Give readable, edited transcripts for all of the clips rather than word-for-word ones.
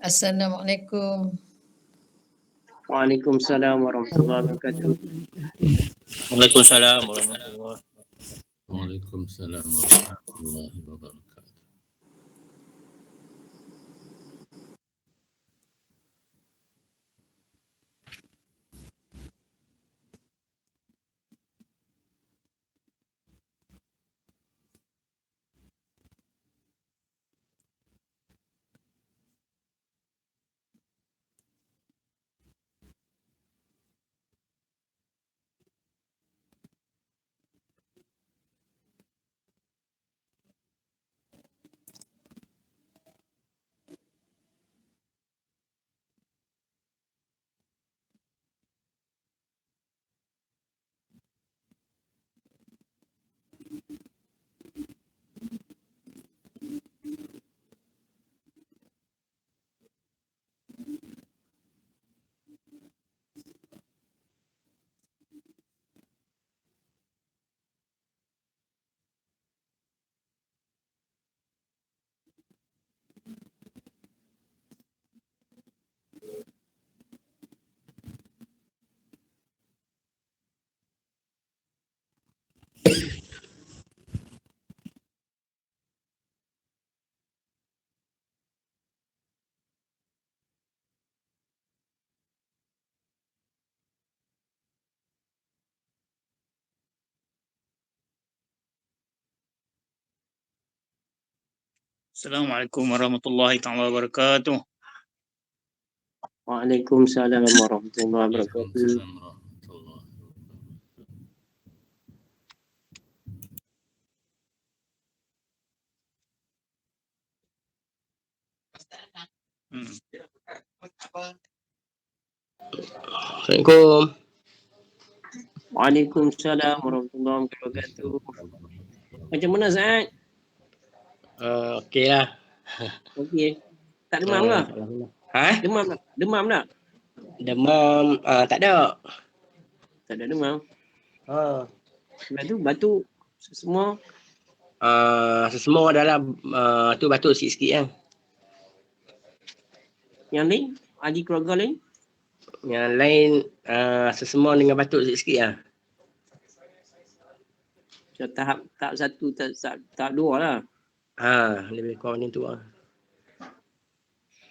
Assalamualaikum. Waalaikumsalam warahmatullahi wabarakatuh. Waalaikumsalam warahmatullahi wabarakatuh. Waalaikumsalam warahmatullahi wabarakatuh. Assalamualaikum warahmatullahi taala wabarakatuh. Waalaikumsalam warahmatullahi wabarakatuh. Waalaikumsalam warahmatullahi wabarakatuh. Assalamualaikum. Waalaikumsalam warahmatullahi wabarakatuh. Macam mana Zat? Okey lah. Okey. Tak demam ke? Ha? Demam tak? Demam tak? Demam tak ada. Tak ada demam. Ha. Lepas tu batuk semua. Sesemua dalam tu batuk sikit-sikit kan. Yang lain? Ahli keluarga lain? Yang lain sesemua dengan batuk sikit-sikit lah. So, tahap 1, tahap 2 lah. Lebih kurang macam tu lah.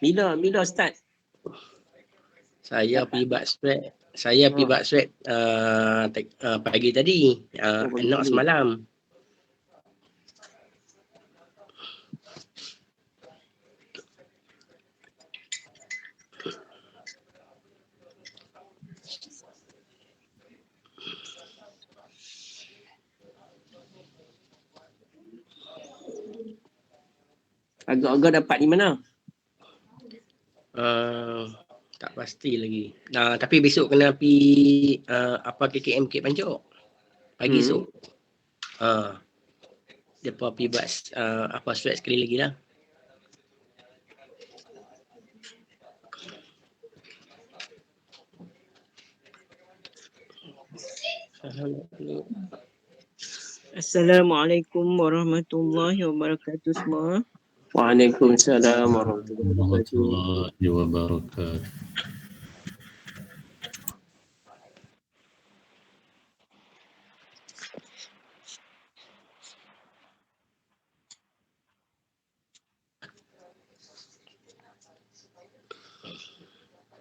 Bila start? Saya pergi buat swab. Saya pergi buat swab pagi tadi. Enak semalam. Agak-agak dapat di mana? Tak pasti lagi. Tapi besok kena pergi KKM Bukit Pancuk. Pagi esok. Depa pergi buat swab sekali lagi lah. Assalamualaikum warahmatullahi wabarakatuh semua. Waalaikumsalam warahmatullahi wabarakatuh.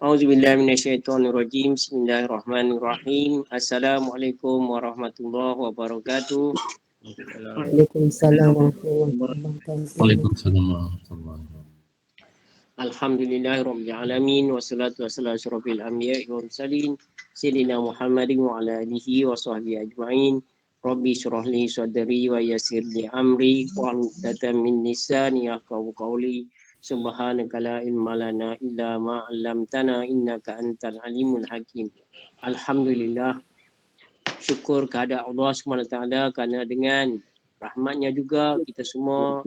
Auzubillahi minasyaitonirrajim. Bismillahirrahmanirrahim. Assalamualaikum warahmatullahi wabarakatuh. Waalaikumsalam warahmatullahi wabarakatuh. Waalaikumsalam warahmatullahi wabarakatuh. Alhamdulillahirabbil alamin wassalatu wassalamu asyrafil anbiya'i wal mursalin sayyidina Muhammadin wa ala alihi wa sahbihi ajma'in. Rabbi shrah li sadri wa yassir li amri wa hlul min lisani yafqahu qawli. Subhanaka la ilma lana illa ma 'allamtana innaka antal alimul hakim. Alhamdulillah, syukur kehadrat Allah SWT kerana dengan rahmatnya juga kita semua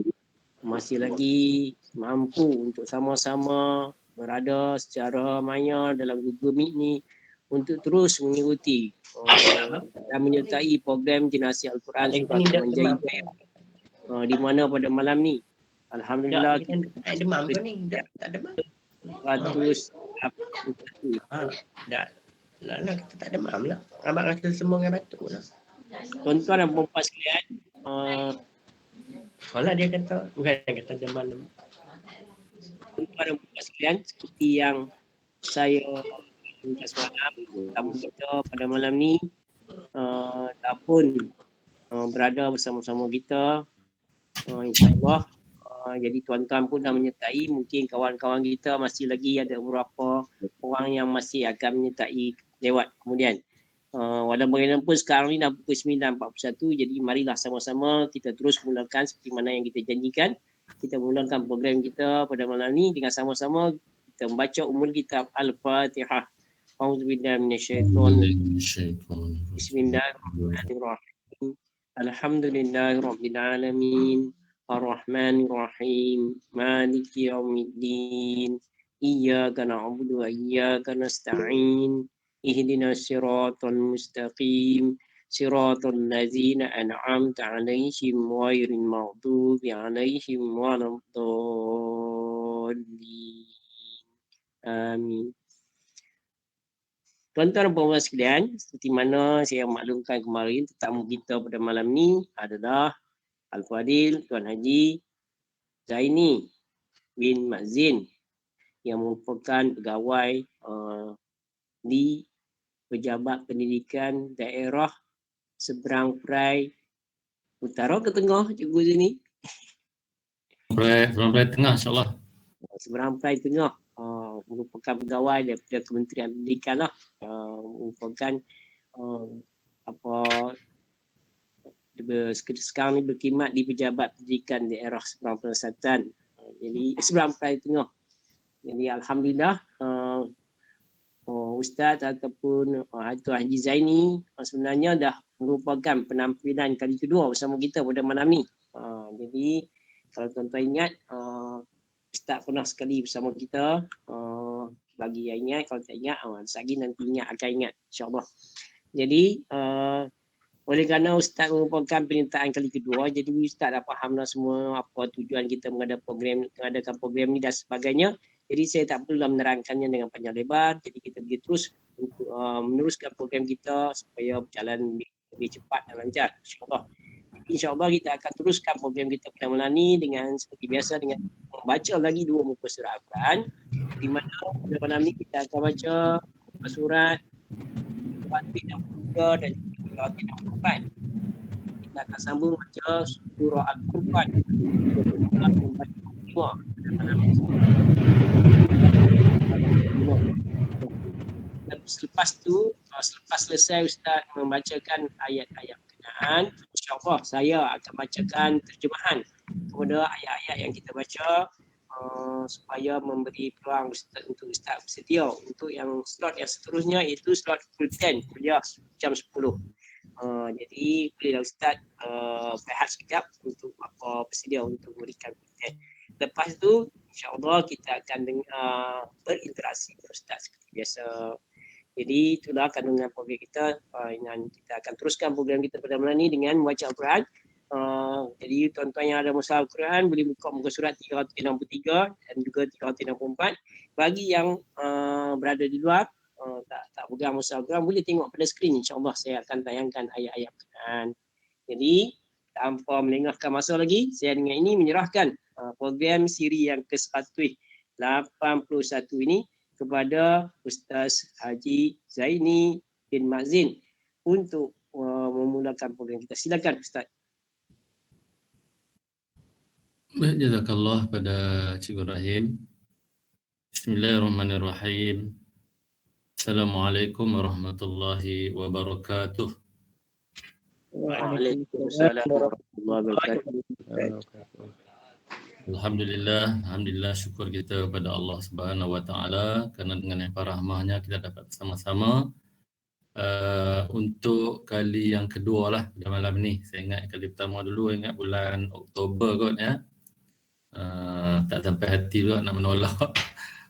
masih lagi mampu untuk sama-sama berada secara maya dalam Google Meet ni untuk terus mengikuti dan menyertai program Jenazah Al-Quran Surah Al-Manjai di mana pada malam ni Alhamdulillah demam ke ni? Tak demam. 181. Dah, kita tak demam lah. Abang rasa semua dengan batuk lah. Tuan-tuan dan puan sekalian, Kalau dia kata, bukan dia kata demam. tuan-tuan dan puan sekalian, seperti yang saya minta semalam, tamu kita pada malam ni dah pun berada bersama-sama kita, insyaAllah. Jadi tuan-tuan pun dah menyertai, mungkin kawan-kawan kita masih lagi ada beberapa orang yang masih akan menyertai lewat kemudian. Walaupun bagaimanapun sekarang ni dah pukul 9.41, jadi marilah sama-sama kita terus mulakan seperti mana yang kita janjikan. Kita mulakan program kita pada malam ni dengan sama-sama kita membaca umul kitab Al-Fatihah. A'udzubillahi minasyaitonir Bismillahirrahmanirrahim. Alhamdulillahirabbil alamin. Ar-Rahmanir-Rahim. Maliki yaumiddin. Iyyaka na'budu wa iyyaka nasta'in. Ihdinas siratal mustaqim. Siratal ladzina an'amta 'alaihim ghairil maghdubi 'alaihim waladdallin. Amin. Tuan-tuan dan puan sekalian, seperti mana saya maklumkan kemarin, tetamu kita pada malam ni adalah Al-Fadil Tuan Haji Zaini bin Mazin yang merupakan pegawai di Pejabat Pendidikan Daerah Seberang Perai Utara ke Tengah, Cikgu Zaini? Seberang Perai Tengah, insyaAllah. Seberang Perai Tengah. Merupakan pegawai daripada Kementerian Pendidikan lah. Merupakan sekarang ni berkhidmat di Pejabat Pendidikan Daerah Seberang Perai Selatan. Jadi Seberang Perai Tengah. Jadi alhamdulillah Ustaz ataupun Tuan Haji Zaini sebenarnya dah merupakan penampilan kali kedua bersama kita pada malam ni. Jadi kalau tuan-tuan ingat Ustaz pernah sekali bersama kita, bagi yang ingat, kalau tak ingat, lagi nanti ingat, akan ingat insyaAllah. Jadi, oleh kerana Ustaz merupakan penyertaan kali kedua, jadi Ustaz dah fahamlah semua apa tujuan kita mengadakan program ni dan sebagainya. Jadi saya tak perlulah menerangkannya dengan panjang lebar, jadi kita pergi terus untuk meneruskan program kita supaya berjalan lebih cepat dan lancar insyaAllah. InsyaAllah kita akan teruskan program kita pada malam ni dengan seperti biasa dengan membaca lagi 2 muka surat Al-Quran, di mana pada malam ni kita akan baca muka surat Al-Fatihah 3 dan Al-Fatihah 4. Kita akan sambung baca surah Al-Furqan pada malam ni. Selepas tu, selepas selesai Ustaz membacakan ayat-ayat berkenaan, insyaAllah saya akan bacakan terjemahan kepada ayat-ayat yang kita baca supaya memberi peluang Ustaz untuk Ustaz bersedia untuk yang slot yang seterusnya, iaitu slot full 10 kuliah jam 10. Jadi bolehlah Ustaz berehat sekejap untuk bersedia untuk memberikan full 10. Lepas tu insyaAllah kita akan berinteraksi dengan Ustaz seperti biasa. Jadi itulah kandungan program kita. Kita akan teruskan program kita pada malam ni dengan membaca Al-Quran. Jadi tuan-tuan yang ada masalah Al-Quran boleh buka muka surat 363 dan juga 364. Bagi yang berada di luar, tak pegang masalah Al-Quran, boleh tengok pada skrin. InsyaAllah saya akan tayangkan ayat-ayat Al-Quran. Jadi tanpa melengahkan masa lagi, saya dengan ini menyerahkan program siri yang ke-181 ini kepada Ustaz Haji Zaini bin Mazin untuk memulakan program kita. Silakan Ustaz. Jazakallah pada Cikgu Rahim. Bismillahirrahmanirrahim. Assalamualaikum warahmatullahi wabarakatuh. Waalaikumsalam warahmatullahi wabarakatuh. Alhamdulillah, syukur kita kepada Allah Subhanahu Wa Taala kerana dengan limpah rahmahnya kita dapat bersama-sama untuk kali yang kedua lah pada malam ni. Saya ingat kali pertama dulu, ingat bulan Oktober kot ya. Tak sampai hati juga nak menolak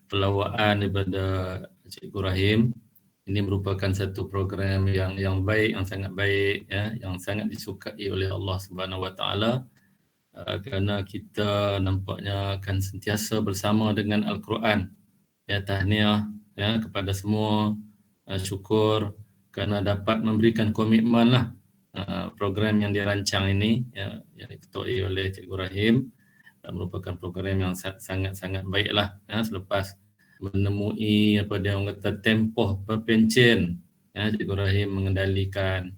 pelawaan daripada Cikgu Rahim. Ini merupakan satu program yang baik, yang sangat baik ya, yang sangat disukai oleh Allah Subhanahu Wa Taala. Kerana kita nampaknya akan sentiasa bersama dengan Al-Quran ya tahniah ya kepada semua, syukur kerana dapat memberikan komitmen lah program yang dirancang ini ya, yang diketuai oleh Cikgu Rahim, merupakan program yang sangat-sangat baiklah ya, selepas menemui apa dia orang kata tempoh berpencen ya, Cikgu Rahim mengendalikan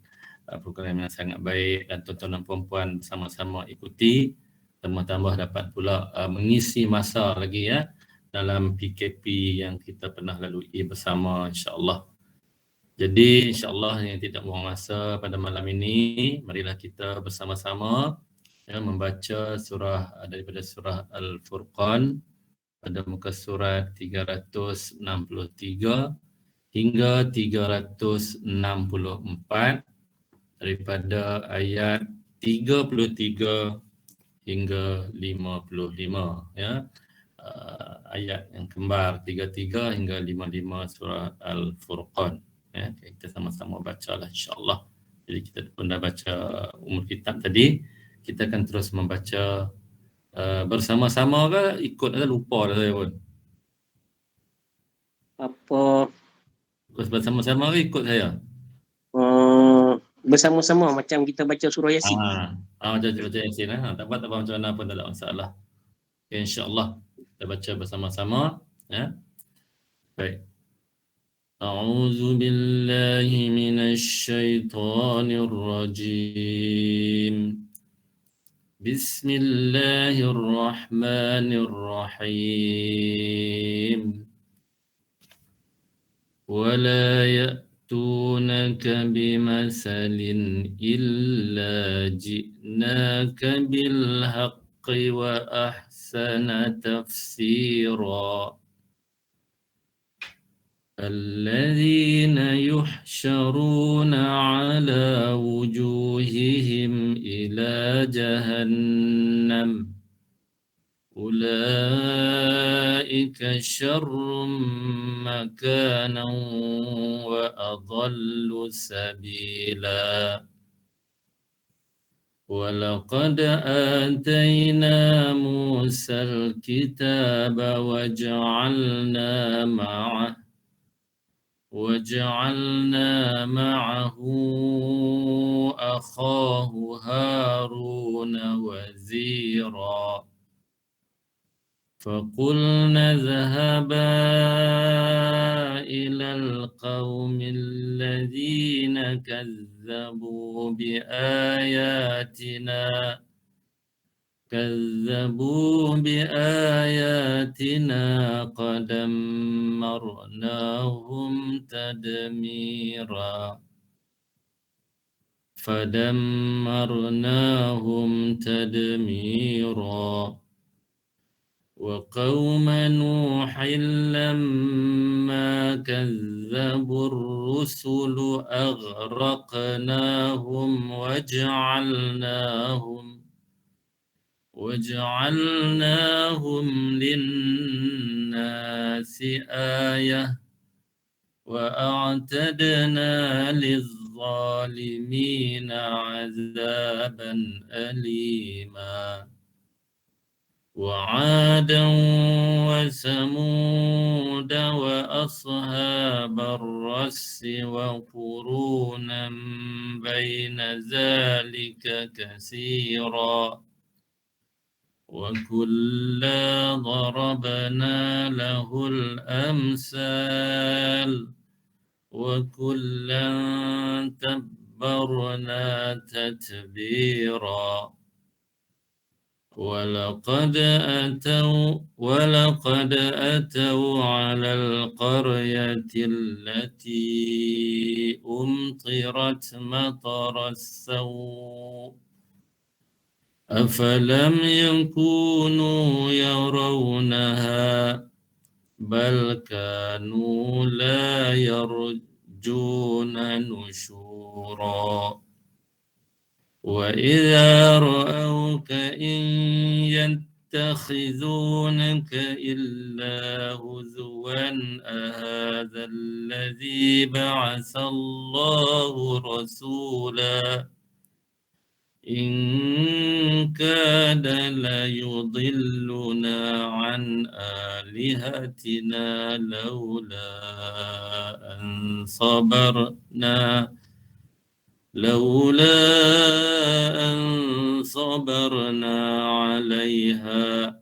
program yang sangat baik dan tuan-tuan dan puan-puan bersama-sama ikuti, tambah-tambah dapat pula mengisi masa lagi ya dalam PKP yang kita pernah lalui bersama, insya-Allah. Jadi insya-Allah yang tidak buang masa pada malam ini, marilah kita bersama-sama ya, membaca surah daripada surah Al-Furqan pada muka surat 363 hingga 364 daripada ayat 33 hingga 55 ya. Ayat yang kembar 33 hingga 55 surah Al-Furqan ya. Kita sama-sama bacalah insya-Allah. Jadi kita pun dah baca umul kitab tadi, kita akan terus membaca bersama-sama ke ikut, ada lupa dah saya pun. Apa Bersama-sama ke ikut saya? bersama-sama macam kita baca surah Yasin. Macam baca Yasin tak apa macam mana pun tak ada masalah. Okay, insya-Allah kita baca bersama-sama ya. Baik. A'udzu billahi minasy syaithanir rajim. Bismillahirrahmanirrahim. ولا يأتونك بمثل إلا جئناك بالحق وأحسن تفسيرا الذين يحشرون على وجوههم إلى جهنم أولئك شر مكانا وأضل سبيلا ولقد آتينا موسى الكتاب وجعلنا معه أخاه هارون وزيرا فقلنا اذهبا إلى القوم الذين كذبوا بآياتنا فدمرناهم تدميرا وقوم نوح لما كذبوا الرسل أغرقناهم وجعلناهم للناس آية وأعتدنا للظالمين عذابا أليما وعادا وثمود وأصحاب الرس وقرونا بين ذلك كثيرا وكلا ضربنا له الأمثال وكلا تبرنا تتبيرا ولقد أتوا على القرية التي أمطرت مطر السوء أفلم يكونوا يرونها بل كانوا لا يرجون نشورا وإذا رأوك إن يتخذونك إلا هزوا أهذا الذي بعث الله رسولا إن كاد ليضلنا عن آلهتنا لولا أن صبرنا عليها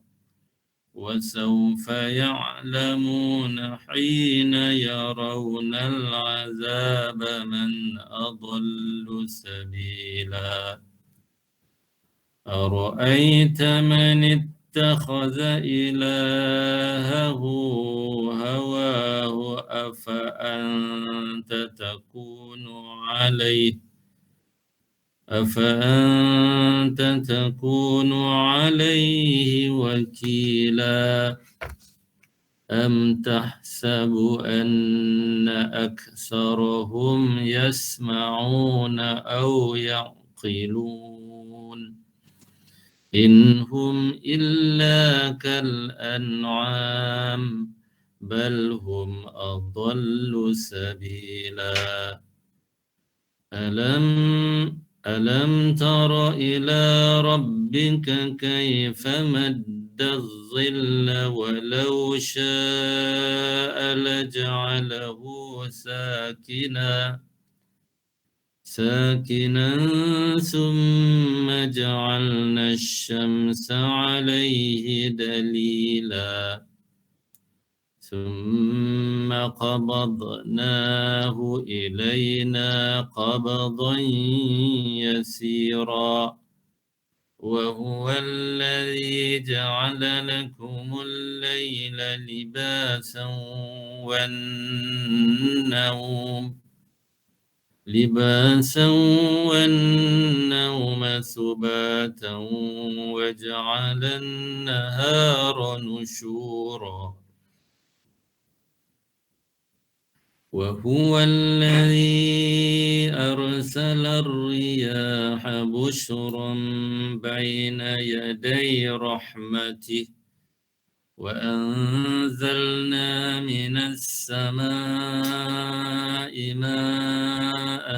وسوف يعلمون حين يرون العذاب من أضل سبيلا أرأيت من اتخذ إلهه هواه أفأنت تكون عليه وكيلا أم تحسب أن أكثرهم يسمعون أو يعقلون إن هم إلا كالأنعام بل هم أضل سبيلا ألم تر إلى ربك كيف مد الظل ولو شاء لجعله ساكنا ثم جعلنا الشمس عليه دليلا ثم قبضناه إلينا قبضا يسيرا وهو الذي جعل لكم الليل لباسا والنوم سباتا وجعل النهار نشورا وهو الذي أرسل الرياح بشرا بين يدي رحمته وأنزلنا من السماء ماء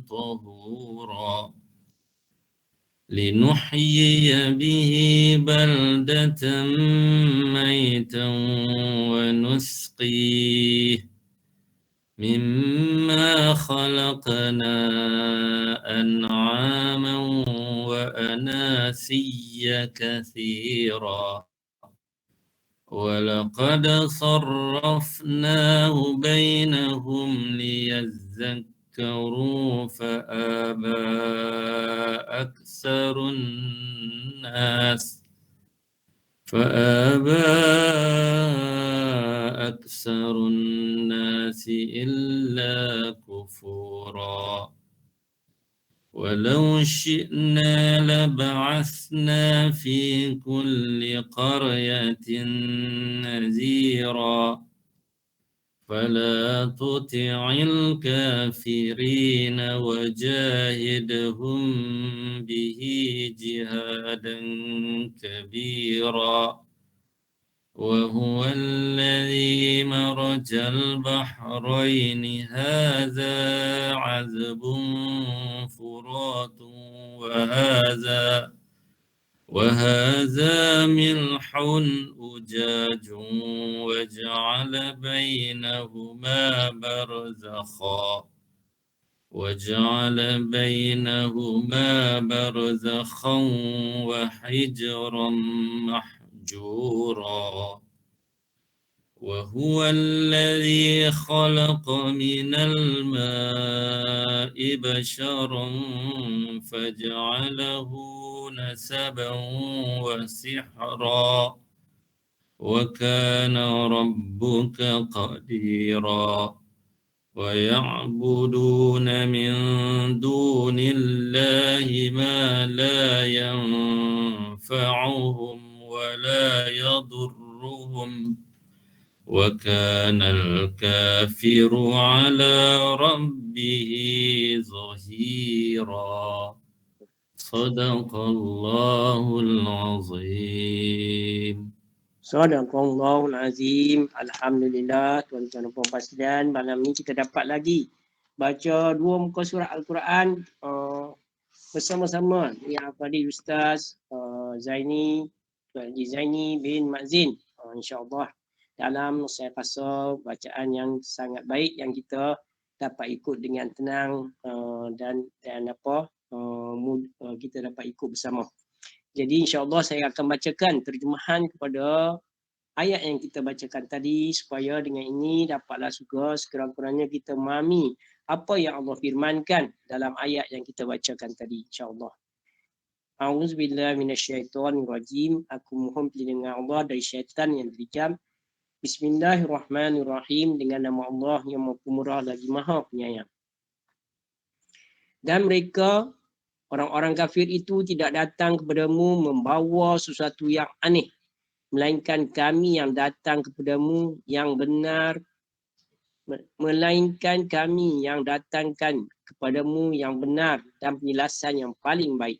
طهورا لنحيي به بلدة ميتا ونسقيه مما خلقنا أنعاما وأناسيا كثيرا ولقد صرفناه بينهم ليذكروا فأبى أكثر الناس إلا كفورا ولو شئنا لبعثنا في كل قرية نذيرا فلا تطع الكافرين وجاهدهم به جهادا كبيرا وهو الذي مرج البحرين هذا عذب فرات وهذا ملح أجاج وجعل بينهما برزخا وحجرا محجورا وهو الذي خلق من الماء بشرا فجعله نسبا وسحرا وكان ربك قديرا ويعبدون من دون الله ما لا ينفعهم ولا يضرهم وكان الكافر على ربه ظهيرا صدق الله العظيم. Sadaqallahul Azim. Alhamdulillah, tuan-tuan dan puan-puan sekalian, malam ni kita dapat lagi baca 2 muka surat Al-Quran bersama-sama dengan Fadil Ustaz Zaini, Tuan Haji Zaini bin Mazin, insyaAllah dalam saya rasa bacaan yang sangat baik yang kita dapat ikut dengan tenang dan kita dapat ikut bersama. Jadi insyaAllah saya akan bacakan terjemahan kepada ayat yang kita bacakan tadi supaya dengan ini dapatlah juga sekurang-kurangnya kita memahami apa yang Allah firmankan dalam ayat yang kita bacakan tadi insya-Allah. A'udzubillahi minasyaitonirrajim. Aku mohon perlindungan Allah dari syaitan yang kejam. Bismillahirrahmanirrahim, dengan nama Allah yang Maha Pemurah lagi Maha Penyayang. Dan mereka orang-orang kafir itu tidak datang kepadamu membawa sesuatu yang aneh, melainkan kami yang datang kepadamu yang benar, melainkan kami yang datangkan kepadamu yang benar dan penjelasan yang paling baik.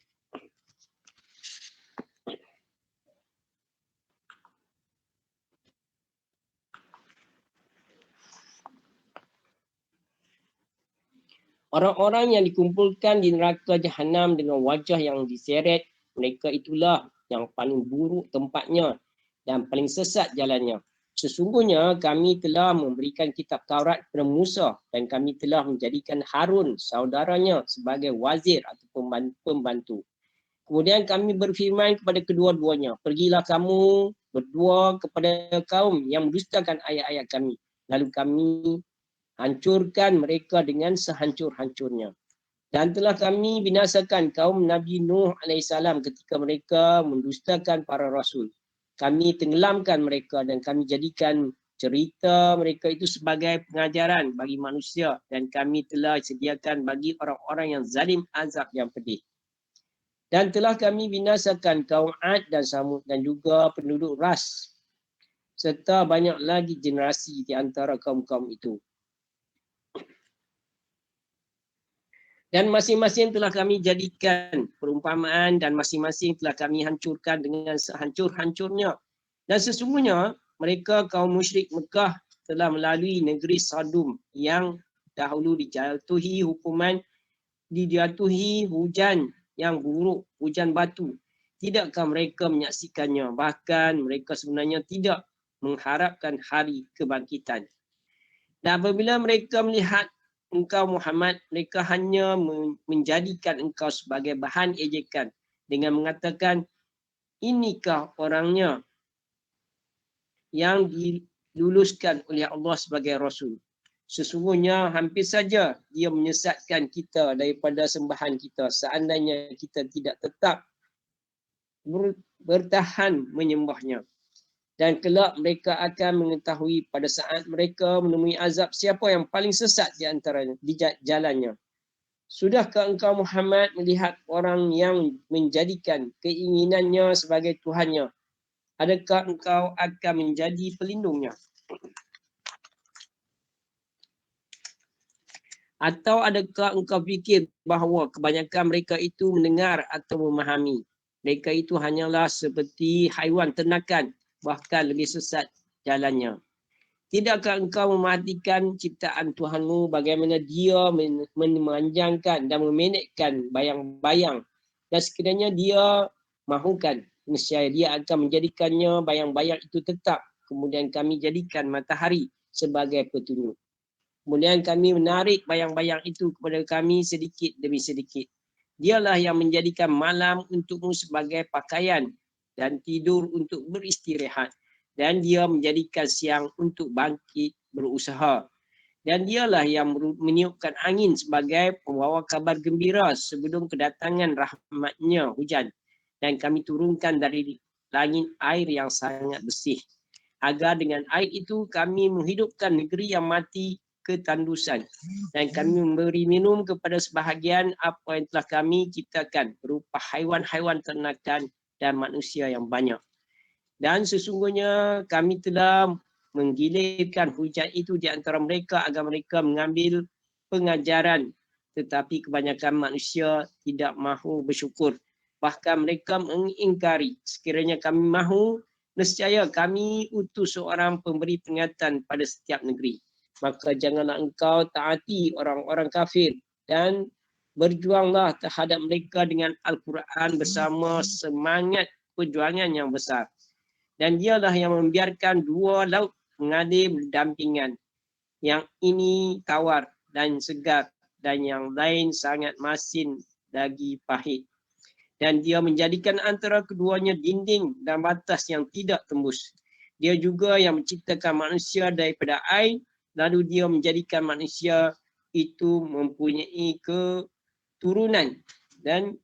Orang-orang yang dikumpulkan di neraka Jahanam dengan wajah yang diseret, mereka itulah yang paling buruk tempatnya dan paling sesat jalannya. Sesungguhnya kami telah memberikan kitab Taurat kepada Musa dan kami telah menjadikan Harun saudaranya sebagai wazir atau pembantu. Kemudian kami berfirman kepada kedua-duanya, pergilah kamu berdua kepada kaum yang mendustakan ayat-ayat kami. Lalu kami hancurkan mereka dengan sehancur-hancurnya. Dan telah kami binasakan kaum Nabi Nuh AS ketika mereka mendustakan para rasul. Kami tenggelamkan mereka dan kami jadikan cerita mereka itu sebagai pengajaran bagi manusia dan kami telah sediakan bagi orang-orang yang zalim azab yang pedih. Dan telah kami binasakan kaum Ad dan Samud dan juga penduduk Ras serta banyak lagi generasi di antara kaum-kaum itu. Dan masing-masing telah kami jadikan perumpamaan dan masing-masing telah kami hancurkan dengan sehancur-hancurnya. Dan sesungguhnya mereka kaum musyrik Mekah telah melalui negeri Sodom yang dahulu dijatuhi hujan yang buruk, hujan batu. Tidakkah mereka menyaksikannya? Bahkan mereka sebenarnya tidak mengharapkan hari kebangkitan. Dan apabila mereka melihat engkau Muhammad, mereka hanya menjadikan engkau sebagai bahan ejekan dengan mengatakan, inikah orangnya yang diluluskan oleh Allah sebagai Rasul. Sesungguhnya hampir saja dia menyesatkan kita daripada sembahan kita seandainya kita tidak tetap bertahan menyembahnya. Dan kelak mereka akan mengetahui pada saat mereka menemui azab siapa yang paling sesat di antaranya di jalannya. Sudahkah engkau Muhammad melihat orang yang menjadikan keinginannya sebagai Tuhannya? Adakah engkau akan menjadi pelindungnya? Atau adakah engkau fikir bahawa kebanyakan mereka itu mendengar atau memahami? Mereka itu hanyalah seperti haiwan ternakan, bahkan lebih sesat jalannya. Tidakkah engkau memerhatikan ciptaan Tuhanmu bagaimana dia memanjangkan dan memendekkan bayang-bayang dan sekiranya dia mahukan, nescaya dia akan menjadikannya bayang-bayang itu tetap. Kemudian kami jadikan matahari sebagai petunjuk. Kemudian kami menarik bayang-bayang itu kepada kami sedikit demi sedikit. Dialah yang menjadikan malam untukmu sebagai pakaian dan tidur untuk beristirahat. Dan dia menjadikan siang untuk bangkit berusaha. Dan dialah yang meniupkan angin sebagai pembawa kabar gembira sebelum kedatangan rahmatnya hujan. Dan kami turunkan dari langit air yang sangat bersih. Agar dengan air itu kami menghidupkan negeri yang mati ketandusan. Dan kami memberi minum kepada sebahagian apa yang telah kami ciptakan berupa haiwan-haiwan ternakan dan manusia yang banyak. Dan sesungguhnya kami telah menggilirkan hujan itu di antara mereka agar mereka mengambil pengajaran. Tetapi kebanyakan manusia tidak mahu bersyukur. Bahkan mereka mengingkari. Sekiranya kami mahu, nescaya kami utus seorang pemberi peringatan pada setiap negeri. Maka janganlah engkau taati orang-orang kafir dan berjuanglah terhadap mereka dengan Al-Quran bersama semangat perjuangan yang besar. Dan dialah yang membiarkan dua laut mengalir berdampingan. Yang ini tawar dan segar dan yang lain sangat masin lagi pahit. Dan dia menjadikan antara keduanya dinding dan batas yang tidak tembus. Dia juga yang menciptakan manusia daripada air, lalu dia menjadikan manusia itu mempunyai keturunan dan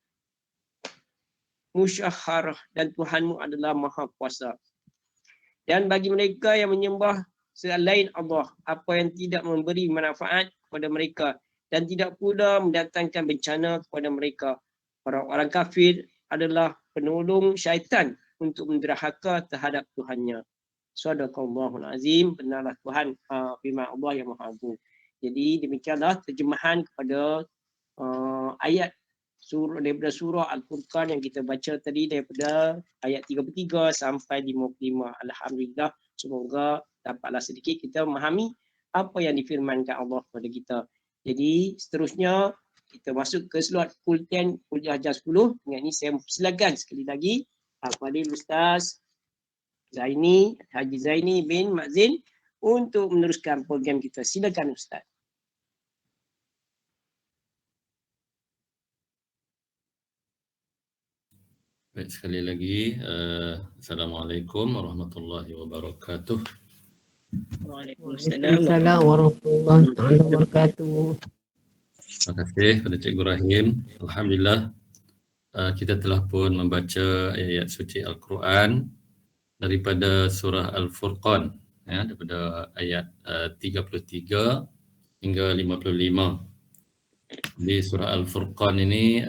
musyaharah, dan Tuhanmu adalah Maha Kuasa. Dan bagi mereka yang menyembah selain Allah, apa yang tidak memberi manfaat kepada mereka dan tidak pula mendatangkan bencana kepada mereka. Orang-orang kafir adalah penolong syaitan untuk menderhaka terhadap Tuhannya. Sadaqallahul azim, benarlah Tuhan firman Allah yang Maha Agung. Jadi demikianlah terjemahan kepada ayat daripada surah Al-Furqan yang kita baca tadi, daripada ayat 33 sampai 55. Alhamdulillah, semoga dapatlah sedikit kita memahami apa yang difirmankan Allah kepada kita. Jadi seterusnya kita masuk ke slot full 10 kuliah jam 10. Dengan ini saya silakan sekali lagi Al-Fadhil Ustaz Zaini, Haji Zaini bin Mazin untuk meneruskan program kita. Silakan Ustaz. Baik, sekali lagi Assalamualaikum warahmatullahi wabarakatuh. Waalaikumsalam. Waalaikumsalam warahmatullahi wabarakatuh. Terima kasih kepada Cikgu Rahim. Alhamdulillah kita telah pun membaca ayat suci Al-Quran daripada surah Al-Furqan, ya, daripada ayat 33 hingga 55. Di surah Al-Furqan ini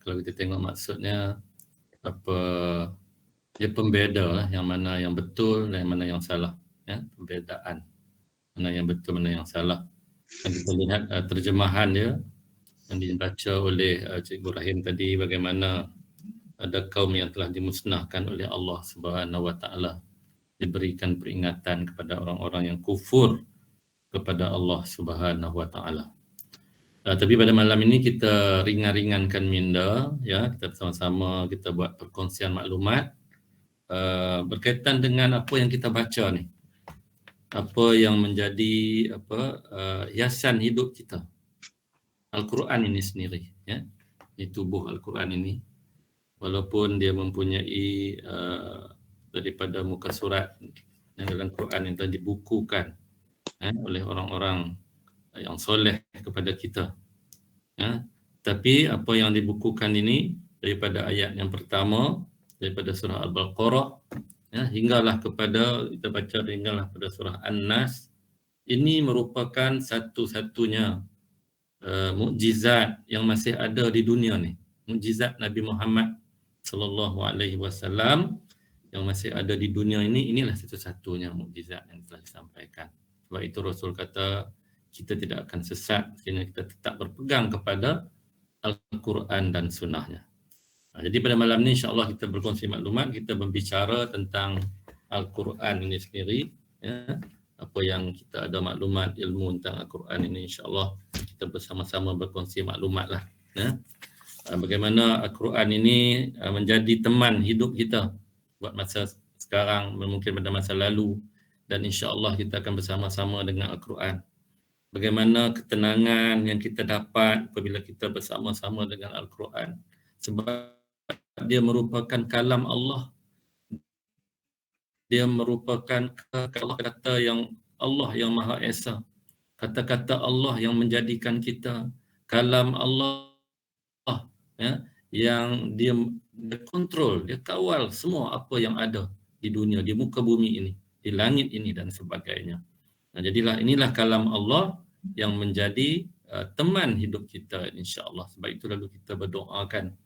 kalau kita tengok maksudnya apa, dia pembeda lah, yang mana yang betul dan yang mana yang salah, ya, pembedaan mana yang betul mana yang salah. Dan kita lihat terjemahan dia yang dibaca oleh Cikgu Rahim tadi, bagaimana ada kaum yang telah dimusnahkan oleh Allah Subhanahu wa taala, diberikan peringatan kepada orang-orang yang kufur kepada Allah Subhanahu wa taala. Tapi pada malam ini kita ringan-ringankan minda, ya, kita bersama-sama kita buat perkongsian maklumat berkaitan dengan apa yang kita baca ni. Apa yang menjadi hiasan hidup kita. Al-Quran ini sendiri, ya. Di tubuh Al-Quran ini, walaupun dia mempunyai daripada muka surat yang dalam Quran yang telah dibukukan oleh orang-orang yang soleh kepada kita, ya. Tapi apa yang dibukukan ini daripada ayat yang pertama daripada surah Al-Baqarah, ya, hinggalah kepada kita baca hinggalah pada surah An-Nas, ini merupakan satu-satunya mukjizat yang masih ada di dunia ni. Mukjizat Nabi Muhammad sallallahu alaihi wasallam yang masih ada di dunia ini, inilah satu-satunya mukjizat yang telah disampaikan. Sebab itu Rasul kata kita tidak akan sesat sehingga kita tetap berpegang kepada Al-Quran dan sunnahnya. Jadi pada malam ni insya-Allah kita berkongsi maklumat, kita berbicara tentang Al-Quran ini sendiri, ya. Apa yang kita ada maklumat ilmu tentang Al-Quran ini, insya-Allah kita bersama-sama berkongsi maklumatlah, ya. Bagaimana Al-Quran ini menjadi teman hidup kita buat masa sekarang, mungkin pada masa lalu, dan insya-Allah kita akan bersama-sama dengan Al-Quran. Bagaimana ketenangan yang kita dapat apabila kita bersama-sama dengan Al-Quran, sebab dia merupakan kalam Allah. Dia merupakan kata yang Allah yang Maha Esa, kata-kata Allah yang menjadikan kita, kalam Allah, ya, yang dia kontrol, dia kawal semua apa yang ada di dunia, di muka bumi ini, di langit ini dan sebagainya. Nah, jadilah inilah kalam Allah yang menjadi teman hidup kita, insya-Allah. Sebab itu lalu kita berdoakan,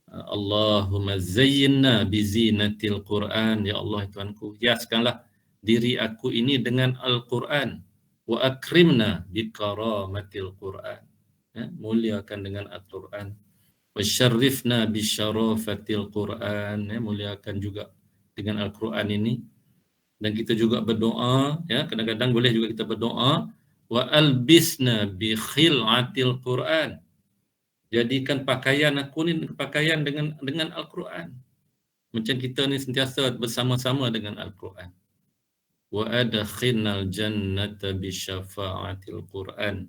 Allahumma zayyinna bizinatil Quran, ya Allah Tuhanku, hiaskanlah diri aku ini dengan Al-Quran, wa akrimna bikaramatil Quran, ya, muliakan dengan Al-Quran, wa syarrifna bisyarafatil Quran, ya, muliakan juga dengan Al-Quran ini. Dan kita juga berdoa, ya, kadang-kadang boleh juga kita berdoa, wa albisna bi khil'atil Quran, Jadikan pakaian aku ni pakaian dengan Al-Quran. Macam kita ni sentiasa bersama-sama dengan Al-Quran. Wa adkhilnal jannata bi syafa'atil Quran.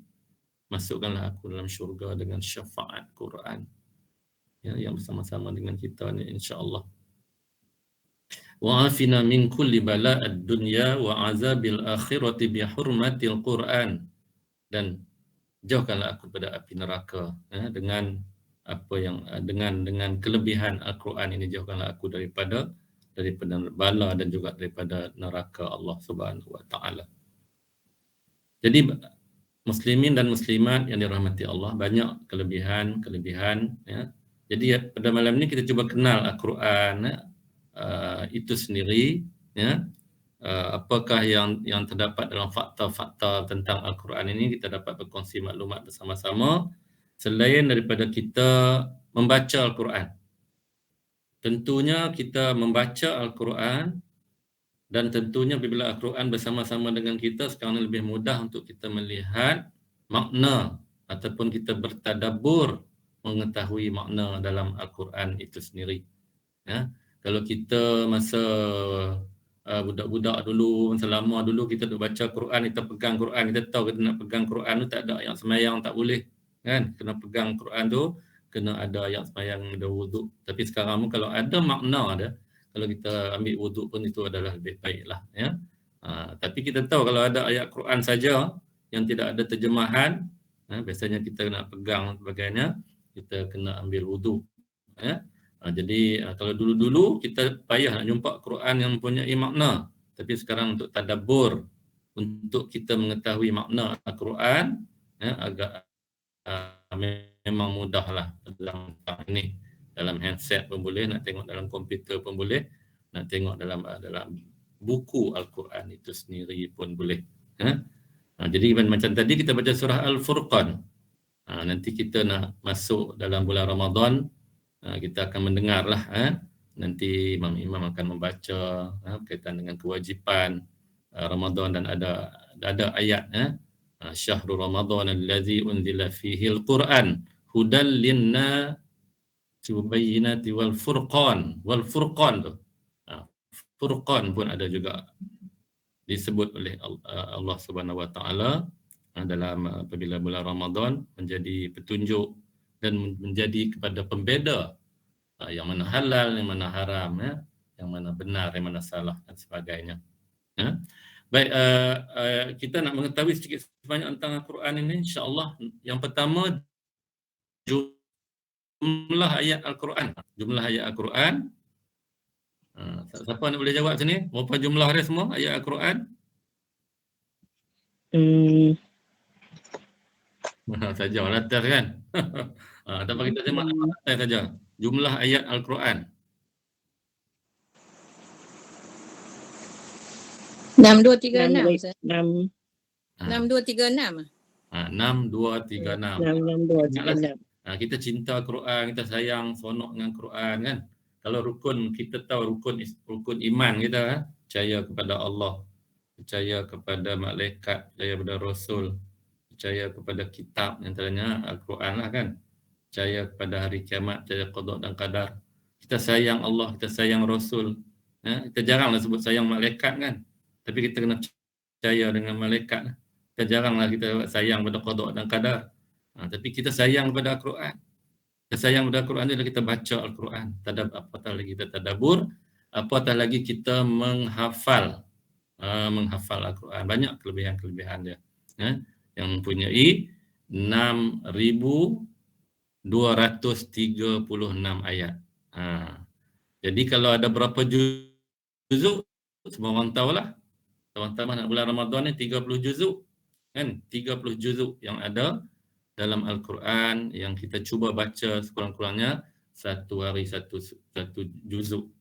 Masukkanlah aku dalam syurga dengan syafaat Quran. Ya, yang bersama-sama dengan kita ni insya-Allah. Wa afina min kulli bala'ad dunya wa azabil akhirati bi hurmatil Quran. Dan jauhkanlah aku pada api neraka dengan apa yang dengan kelebihan Al-Quran ini, jauhkanlah aku daripada bala dan juga daripada neraka Allah Subhanahu wa taala. Jadi muslimin dan muslimat yang dirahmati Allah, banyak kelebihan ya. Jadi pada malam ini kita cuba kenal Al-Quran itu sendiri ya. Apakah yang terdapat dalam fakta-fakta tentang Al-Quran ini, kita dapat berkongsi maklumat bersama-sama selain daripada kita membaca Al-Quran. Tentunya kita membaca Al-Quran dan tentunya apabila Al-Quran bersama-sama dengan kita, sekarang lebih mudah untuk kita melihat makna ataupun kita bertadabbur mengetahui makna dalam Al-Quran itu sendiri. Ya. Kalau kita masa budak-budak dulu, masa lama dulu kita duk baca Quran, kita pegang Quran, kita tahu kita nak pegang Quran tu tak ada yang semayang tak boleh. Kan? Kena pegang Quran tu, kena ada yang semayang, ada wuduk. Tapi sekarang kalau ada makna dia, kalau kita ambil wuduk pun itu adalah lebih baiklah. Ya? Tapi kita tahu kalau ada ayat Quran saja yang tidak ada terjemahan, biasanya kita nak pegang sebagainya, kita kena ambil wuduk. Ya? Jadi kalau dulu-dulu kita payah nak jumpa Quran yang mempunyai makna. Tapi sekarang untuk tadabbur, untuk kita mengetahui makna Al-Quran, ya, agak memang mudahlah dalam ini. Dalam handset pun boleh, nak tengok dalam komputer pun boleh, nak tengok dalam buku Al-Quran itu sendiri pun boleh. Ya? Jadi macam tadi kita baca surah Al-Furqan. Nanti kita nak masuk dalam bulan Ramadan, kita akan mendengarlah nanti imam-imam akan membaca berkaitan dengan kewajipan Ramadan, dan ada ayat syahrul Ramadan allazi unzila fihi al-Quran hudal linnasi wa bayyinati wal furqan tu. Furqan pun ada juga disebut oleh Allah Subhanahu wa taala dalam apabila bulan Ramadan menjadi petunjuk dan menjadi kepada pembeda yang mana halal, yang mana haram, ya, yang mana benar, yang mana salah dan sebagainya. Ya. Baik, kita nak mengetahui sedikit sebanyak tentang Al-Quran ini, insya-Allah. Yang pertama, jumlah ayat Al-Quran. Jumlah ayat Al-Quran. Siapa nak boleh jawab sini? Berapa jumlah dia semua ayat Al-Quran? Saja latar kan. Tanpa kita semak latar saja. Jumlah ayat Al-Quran. 6236 Ustaz. 6236. 6236. 6236. Kita cinta Quran, kita sayang, seronok dengan Quran kan. Kalau rukun, kita tahu rukun iman kita, percaya kepada Allah, percaya kepada malaikat, percaya kepada Rasul, percaya kepada kitab, antaranya Al-Quran lah kan. Percaya kepada hari kiamat, percaya qada dan qadar. Kita sayang Allah, kita sayang Rasul. Kita jaranglah sebut sayang malaikat kan. Tapi kita kena percaya dengan malaikat. Kita jaranglah kita sayang pada qada dan qadar. Tapi kita sayang kepada Al-Quran. Kita sayang kepada Al-Quran adalah kita baca Al-Quran. Apatah lagi kita tadabbur, apatah lagi kita menghafal Al-Quran. Banyak kelebihan-kelebihan dia. Yang mempunyai 6,236 ayat. Jadi kalau ada berapa juzuk, semua orang tahulah. Teman-teman nak bulan Ramadan ni 30 juzuk. Kan? 30 juzuk yang ada dalam Al-Quran yang kita cuba baca sekurang-kurangnya satu hari satu juzuk.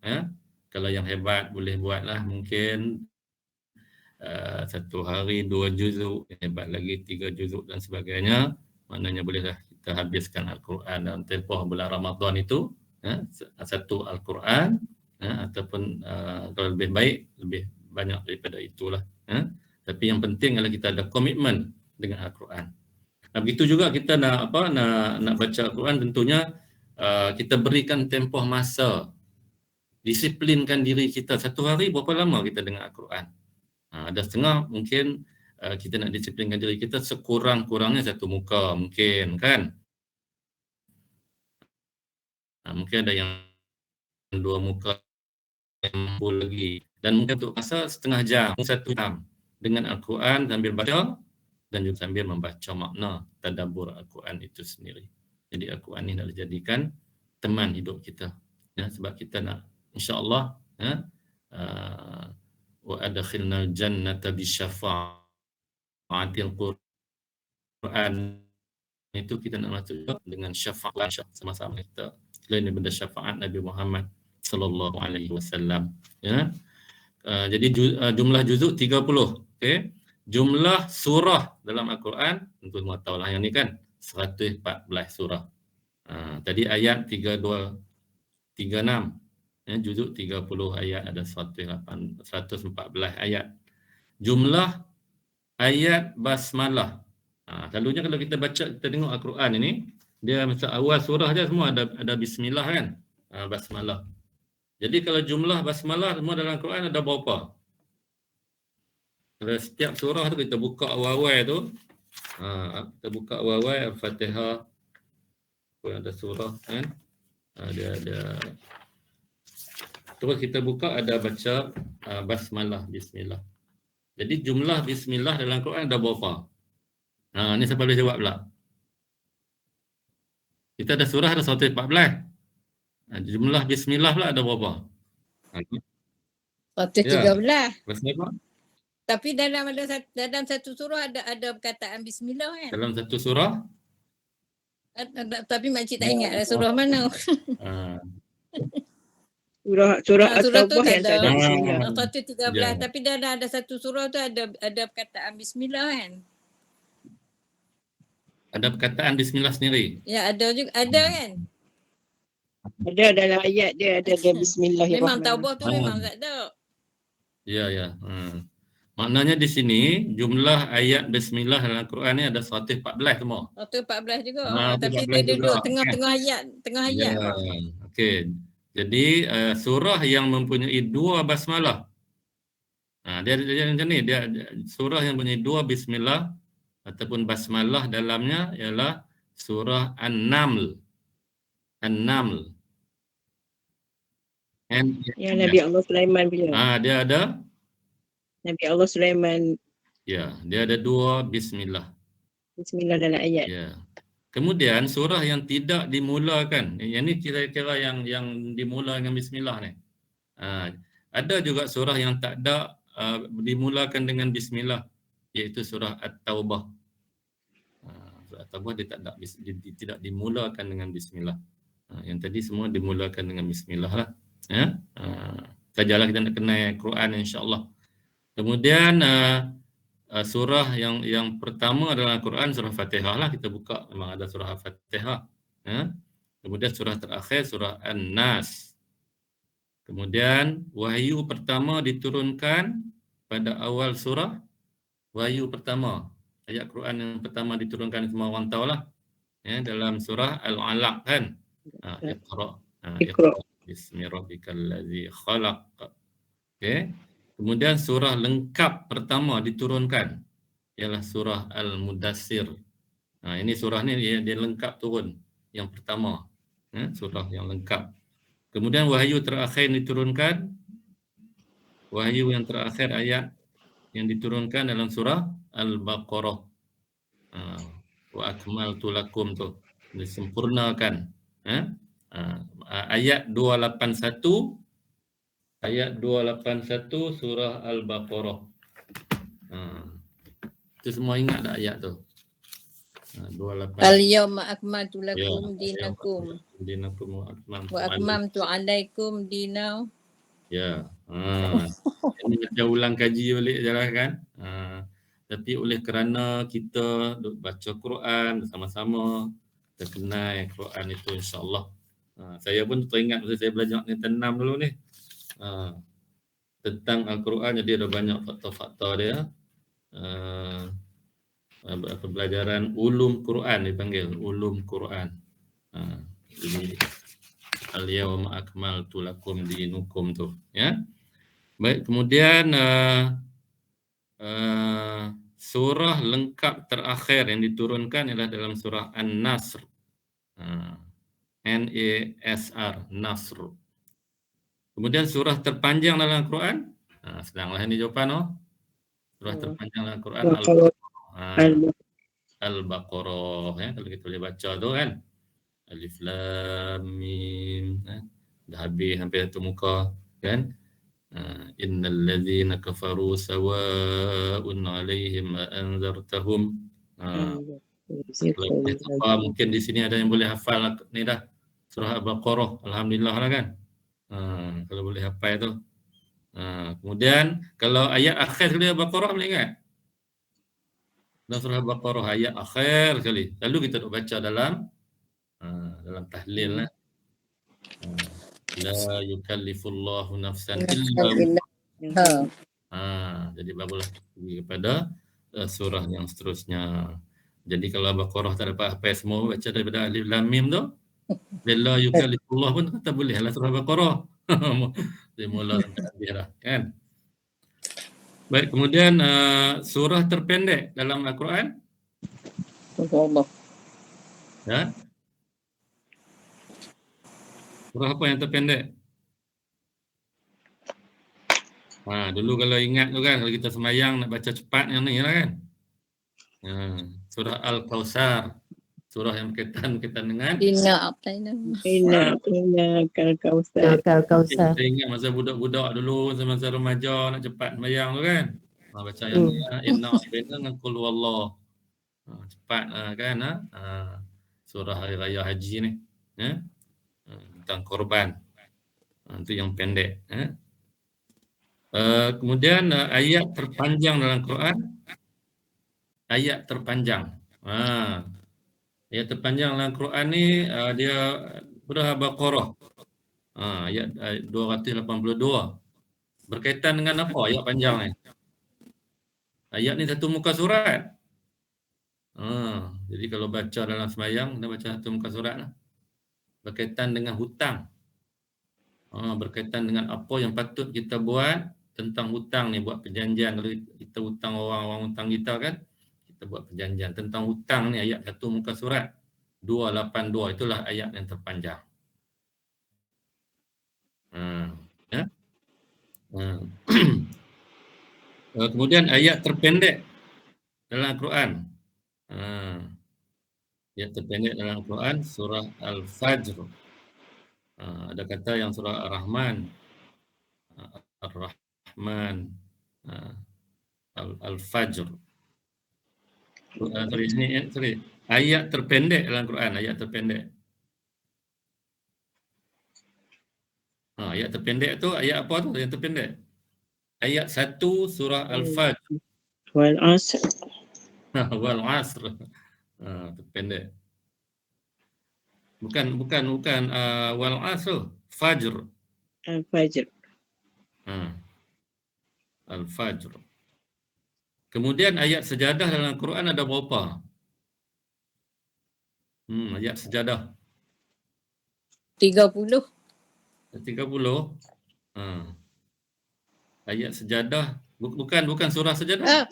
Kalau yang hebat boleh buatlah mungkin satu hari 2 juzuk, hebat lagi 3 juzuk dan sebagainya. Maknanya bolehlah kita habiskan Al-Quran dalam tempoh bulan Ramadan itu, satu Al-Quran, ataupun kalau lebih baik lebih banyak daripada itulah. Tapi yang penting adalah kita ada komitmen dengan Al-Quran. Begitu juga kita nak baca Al-Quran, tentunya kita berikan tempoh masa, disiplinkan diri kita. Satu hari berapa lama kita dengar Al-Quran? Ada setengah mungkin kita nak disiplinkan diri kita sekurang-kurangnya satu muka mungkin kan. Mungkin ada yang dua muka yang mampu lagi, dan mungkin untuk masa setengah jam, 1 jam dengan Al-Quran sambil baca dan juga sambil membaca makna tadabbur Al-Quran itu sendiri. Jadi Al-Quran ini nak dijadikan teman hidup kita, ya, sebab kita nak insya-Allah wa adkhilnal jannata bisyafa'atil Quran, itu kita nak masuk dengan syafaat sama-sama kita selain daripada syafaat Nabi Muhammad sallallahu alaihi wasallam, ya. Jadi jumlah juzuk 30, okey. Jumlah surah dalam Al-Quran tentu semua tahu lah yang ni kan 114 surah. Tadi ayat 32 36, ya, juzuk 30 ayat, ada 114 ayat. Jumlah ayat basmalah. Selalunya kalau kita baca, kita tengok Al-Quran ini, dia masa awal surah je semua ada bismillah kan, basmalah. Jadi kalau jumlah basmalah semua dalam Al-Quran ada berapa? Kalau setiap surah tu kita buka awal-awal tu, kita buka awal-awal Al-Fatihah, ada surah kan, dia ada. Terus kita buka ada baca basmalah, bismillah. Jadi jumlah bismillah dalam Al-Quran ada berapa? Ni siapa boleh jawab pula? Kita ada surah ada 114. Jumlah bismillah pula ada berapa? 113. Berapa? Tapi dalam satu surah ada perkataan bismillah kan? Dalam satu surah? Tapi makcik tak ingat surah mana. Surah surah tu At-Taubah tak yang tak ada bismillah. 113, tapi ada satu surah tu ada perkataan bismillah kan? Ada perkataan bismillah sendiri? Ya, ada juga, ada kan? Ada dalam ayat dia ada bismillahirrahmanirrahim. Memang Taubah tu memang tak ada. Ya. Maknanya di sini jumlah ayat bismillah dalam Al-Quran ni ada 114 semua. 114 juga. Tapi 114 dia duduk juga, tengah-tengah ayat. Tengah ayat. Ya. Okey. Jadi surah yang mempunyai 2 basmalah. Dia macam ni, dia surah yang mempunyai 2 bismillah ataupun basmalah dalamnya ialah surah An-Naml. An-Naml. Yang Nabi Allah Sulaiman punya. Dia ada? Nabi Allah Sulaiman. Ya, dia ada 2 bismillah. Bismillah dalam ayat. Ya. Kemudian surah yang tidak dimulakan, yang ni kira-kira yang dimula dengan bismillah ni. Ada juga surah yang tak ada dimulakan dengan bismillah, iaitu surah At-Taubah. Surah At-Taubah dia tidak dimulakan dengan bismillah. Yang tadi semua dimulakan dengan bismillah lah. Ya. Sajalah kita nak kenal Quran insya-Allah. Kemudian surah yang pertama dalam Al-Quran surah Fatihah lah, kita buka memang ada surah Fatihah. Ya. Kemudian surah terakhir surah An-Nas. Kemudian wahyu pertama diturunkan pada awal surah. Wahyu pertama, ayat Quran yang pertama diturunkan semua orang tahu lah. Ya, dalam surah Al-Alaq kan. Iqra. Bismi rabbikal ladzi khalaq. Okey. Kemudian surah lengkap pertama diturunkan ialah surah Al-Mudassir. Ini surah ni dia lengkap turun yang pertama, surah yang lengkap. Kemudian wahyu terakhir diturunkan, wahyu yang terakhir ayat yang diturunkan dalam surah Al-Baqarah. Wa akmaltu lakum tu disempurnakan. Ayat 281 surah Al-Baqarah. Itu semua ingat tak ayat tu? 28. Al-yawma akmaltu lakum dinakum wa atmamtu alaikum dinakum. Ya. Ini macam ulang kaji balik je lah kan. Tapi oleh kerana kita baca Quran bersama-sama, kita kenal Quran itu insya-Allah. Saya pun teringat masa saya belajar ni tenam dulu ni. Tentang Al-Quran, jadi ada banyak fakta-fakta dia. pembelajaran ulum Quran dipanggil ulum Quran. Jadi al-yawma akmaltu lakum dinukum tu, ya. Baik, kemudian surah lengkap terakhir yang diturunkan ialah dalam surah An-Nasr. N-A-S-R, Nasr. Kemudian surah terpanjang dalam Al-Quran, sedanglah ini jawapan, oh. Surah terpanjang dalam Al-Quran Al-Baqarah, ya, kalau kita boleh baca tu kan. Alif Lam Mim, dah habis hampir satu muka kan. Innal ladzina kafaru sawa'un 'alaihim a anzartahum. Mungkin di sini ada yang boleh hafal ni dah. Surah Al-Baqarah, alhamdulillah lah kan. Kalau boleh hafal tu. Kemudian kalau ayat akhir sekali Al-Baqarah boleh ingat? Dalam surah Al-Baqarah ayat akhir sekali. Lalu kita nak baca dalam tahlil lah. La yukallifullahu nafsan illa jadi barulah pergi kepada surah yang seterusnya. Jadi kalau Al-Baqarah tak dapat hafal semua, baca daripada Alif Lam Mim tu, la yukallifullahu pun kata boleh lah surah Al-Baqarah. Dia mula sampai habis dah kan. Baik, kemudian surah terpendek dalam Al-Quran. Allah. Ya. Surah apa yang terpendek? Dulu kalau ingat tu kan, kalau kita semayang nak baca cepat yang ni lah kan. Surah Al-Kawthar. Surah yang berkaitan dengan Inna A'tayna. Kal-Kausar. kita ingat masa budak-budak dulu, masa remaja nak cepat semayang tu kan. Baca yang ni, Inna A'tayna dengan Qul Huwallah. Cepat kan. Surah Hari Raya Haji ni. Tentang korban. Itu yang pendek. Kemudian ayat terpanjang dalam Quran. Ayat terpanjang. Ayat terpanjang dalam Quran ni dia surah Al-Baqarah. Ayat 282. Berkaitan dengan apa ayat panjang ni? Ayat ni satu muka surat. Jadi kalau baca dalam semayang, kita baca satu muka surat lah. Berkaitan dengan hutang. Berkaitan dengan apa yang patut kita buat tentang hutang ni, buat perjanjian. Kalau kita hutang orang hutang kita kan, kita buat perjanjian tentang hutang ni. Ayat satu muka surat 282, itulah ayat yang terpanjang. Ya. Kemudian ayat terpendek dalam Al-Quran. Ayat terpendek dalam Al-Quran surah Al-Fajr. Ada kata yang surah Ar-Rahman, Ar-Rahman, Al-Fajr. Sorry. Ayat terpendek dalam Quran, ayat terpendek. Ayat terpendek tu ayat apa tu yang terpendek? Ayat 1 surah Al-Fajr. Wal Asr. Wal Asr. Terpendek. Bukan wal asr, fajr. Al-Fajr. Al-Fajr. Kemudian ayat sejadah dalam Quran ada berapa? Ayat sejadah 30. 30. Ayat sejadah bukan surah sejadah.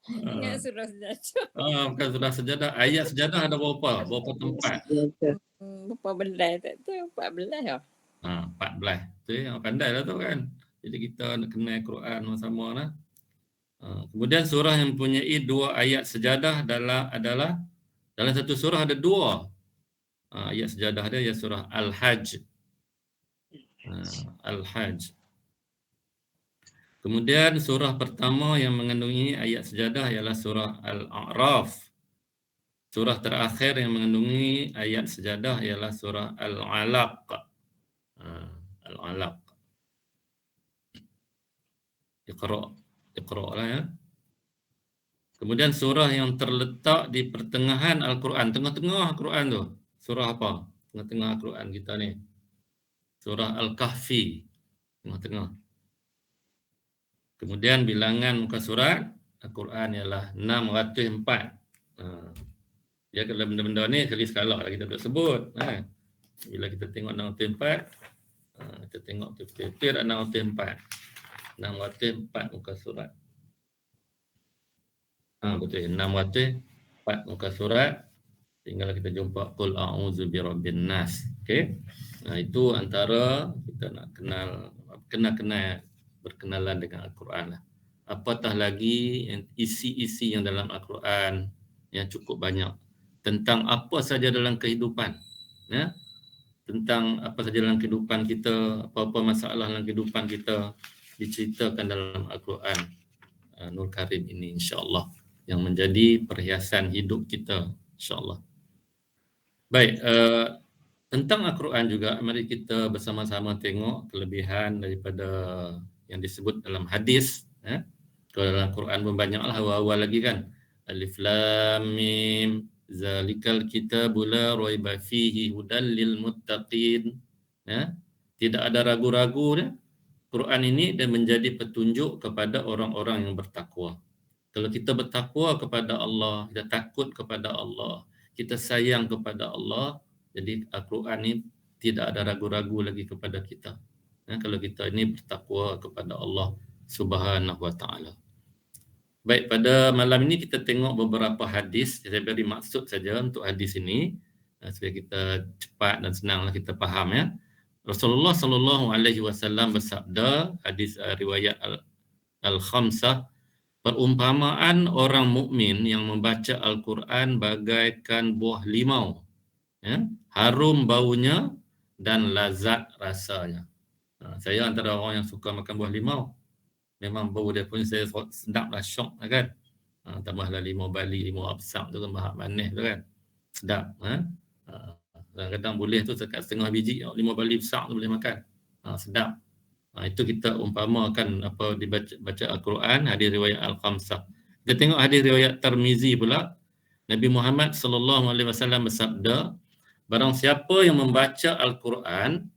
Ingat surah sejadah. Bukan surah sejadah. Ayat sejadah ada berapa? Berapa tempat? Berapa belas tak tahu, 14 lah. 14. Tu yang pandai lah tu kan. Jadi kita nak kenal Quran sama-sama lah. Kemudian surah yang mempunyai 2 ayat sejadah adalah dalam satu surah ada 2 ayat sejadah dia, ya surah Al-Hajj. Al-Hajj. Kemudian surah pertama yang mengandungi ayat sejadah ialah surah Al-A'raf. Surah terakhir yang mengandungi ayat sejadah ialah surah Al-Alaq. Al-Alaq. Iqra lah ya. Kemudian surah yang terletak di pertengahan Al-Quran, tengah-tengah Al-Quran tu. Surah apa? Tengah-tengah Al-Quran kita ni. Surah Al-Kahfi, tengah-tengah. Kemudian bilangan muka surat Al-Quran ialah 604. Ya, kalau benda-benda ni sekali sekala lah kita tak sebut. Bila kita tengok 604, kita tengok betul-betul 604. 604 muka surat. Betul, 604 muka surat. Tinggal kita jumpa qul a'udzu birabbin nas. Okey. Itu antara kita nak kenal berkenalan dengan Al-Quran lah. Apatah lagi isi-isi yang dalam Al-Quran yang cukup banyak tentang apa saja dalam kehidupan, ya. Tentang apa saja dalam kehidupan kita, apa-apa masalah dalam kehidupan kita diceritakan dalam Al-Quran Nur Karim ini, insya-Allah, yang menjadi perhiasan hidup kita, insya-Allah. Baik, tentang Al-Quran juga, mari kita bersama-sama tengok kelebihan daripada yang disebut dalam hadis. Kalau dalam Quran pun banyaklah awal-awal lagi kan. Alif Lam Mim, zalikal kitabul la raiba fihi hudal lil muttaqin. Tidak ada ragu-ragu ya. Quran ini dan menjadi petunjuk kepada orang-orang yang bertakwa. Kalau kita bertakwa kepada Allah, kita takut kepada Allah, kita sayang kepada Allah, jadi Al-Quran ini tidak ada ragu-ragu lagi kepada kita. Kalau kita ini bertakwa kepada Allah Subhanahu wa ta'ala. Baik, pada malam ini kita tengok beberapa hadis. Saya beri maksud saja untuk hadis ini supaya kita cepat dan senanglah kita faham ya. Rasulullah sallallahu alaihi wasallam bersabda, hadis riwayat Al-Khamsah, perumpamaan orang mukmin yang membaca Al-Quran bagaikan buah limau, ya, harum baunya dan lazat rasanya. Saya antara orang yang suka makan buah limau. Memang bau dia pun saya sedaplah, syok kan. Tambahlah limau Bali, limau absak tu kan, bahak manis tu kan. Sedap. Kadang-kadang boleh tu sekat setengah biji limau Bali besar tu boleh makan. Sedap. Itu kita umpamakan apa dibaca Al-Quran, hadis riwayat Al-Khamsah. Kita tengok hadis riwayat Tirmizi pula. Nabi Muhammad sallallahu alaihi wasallam bersabda, barang siapa yang membaca Al-Quran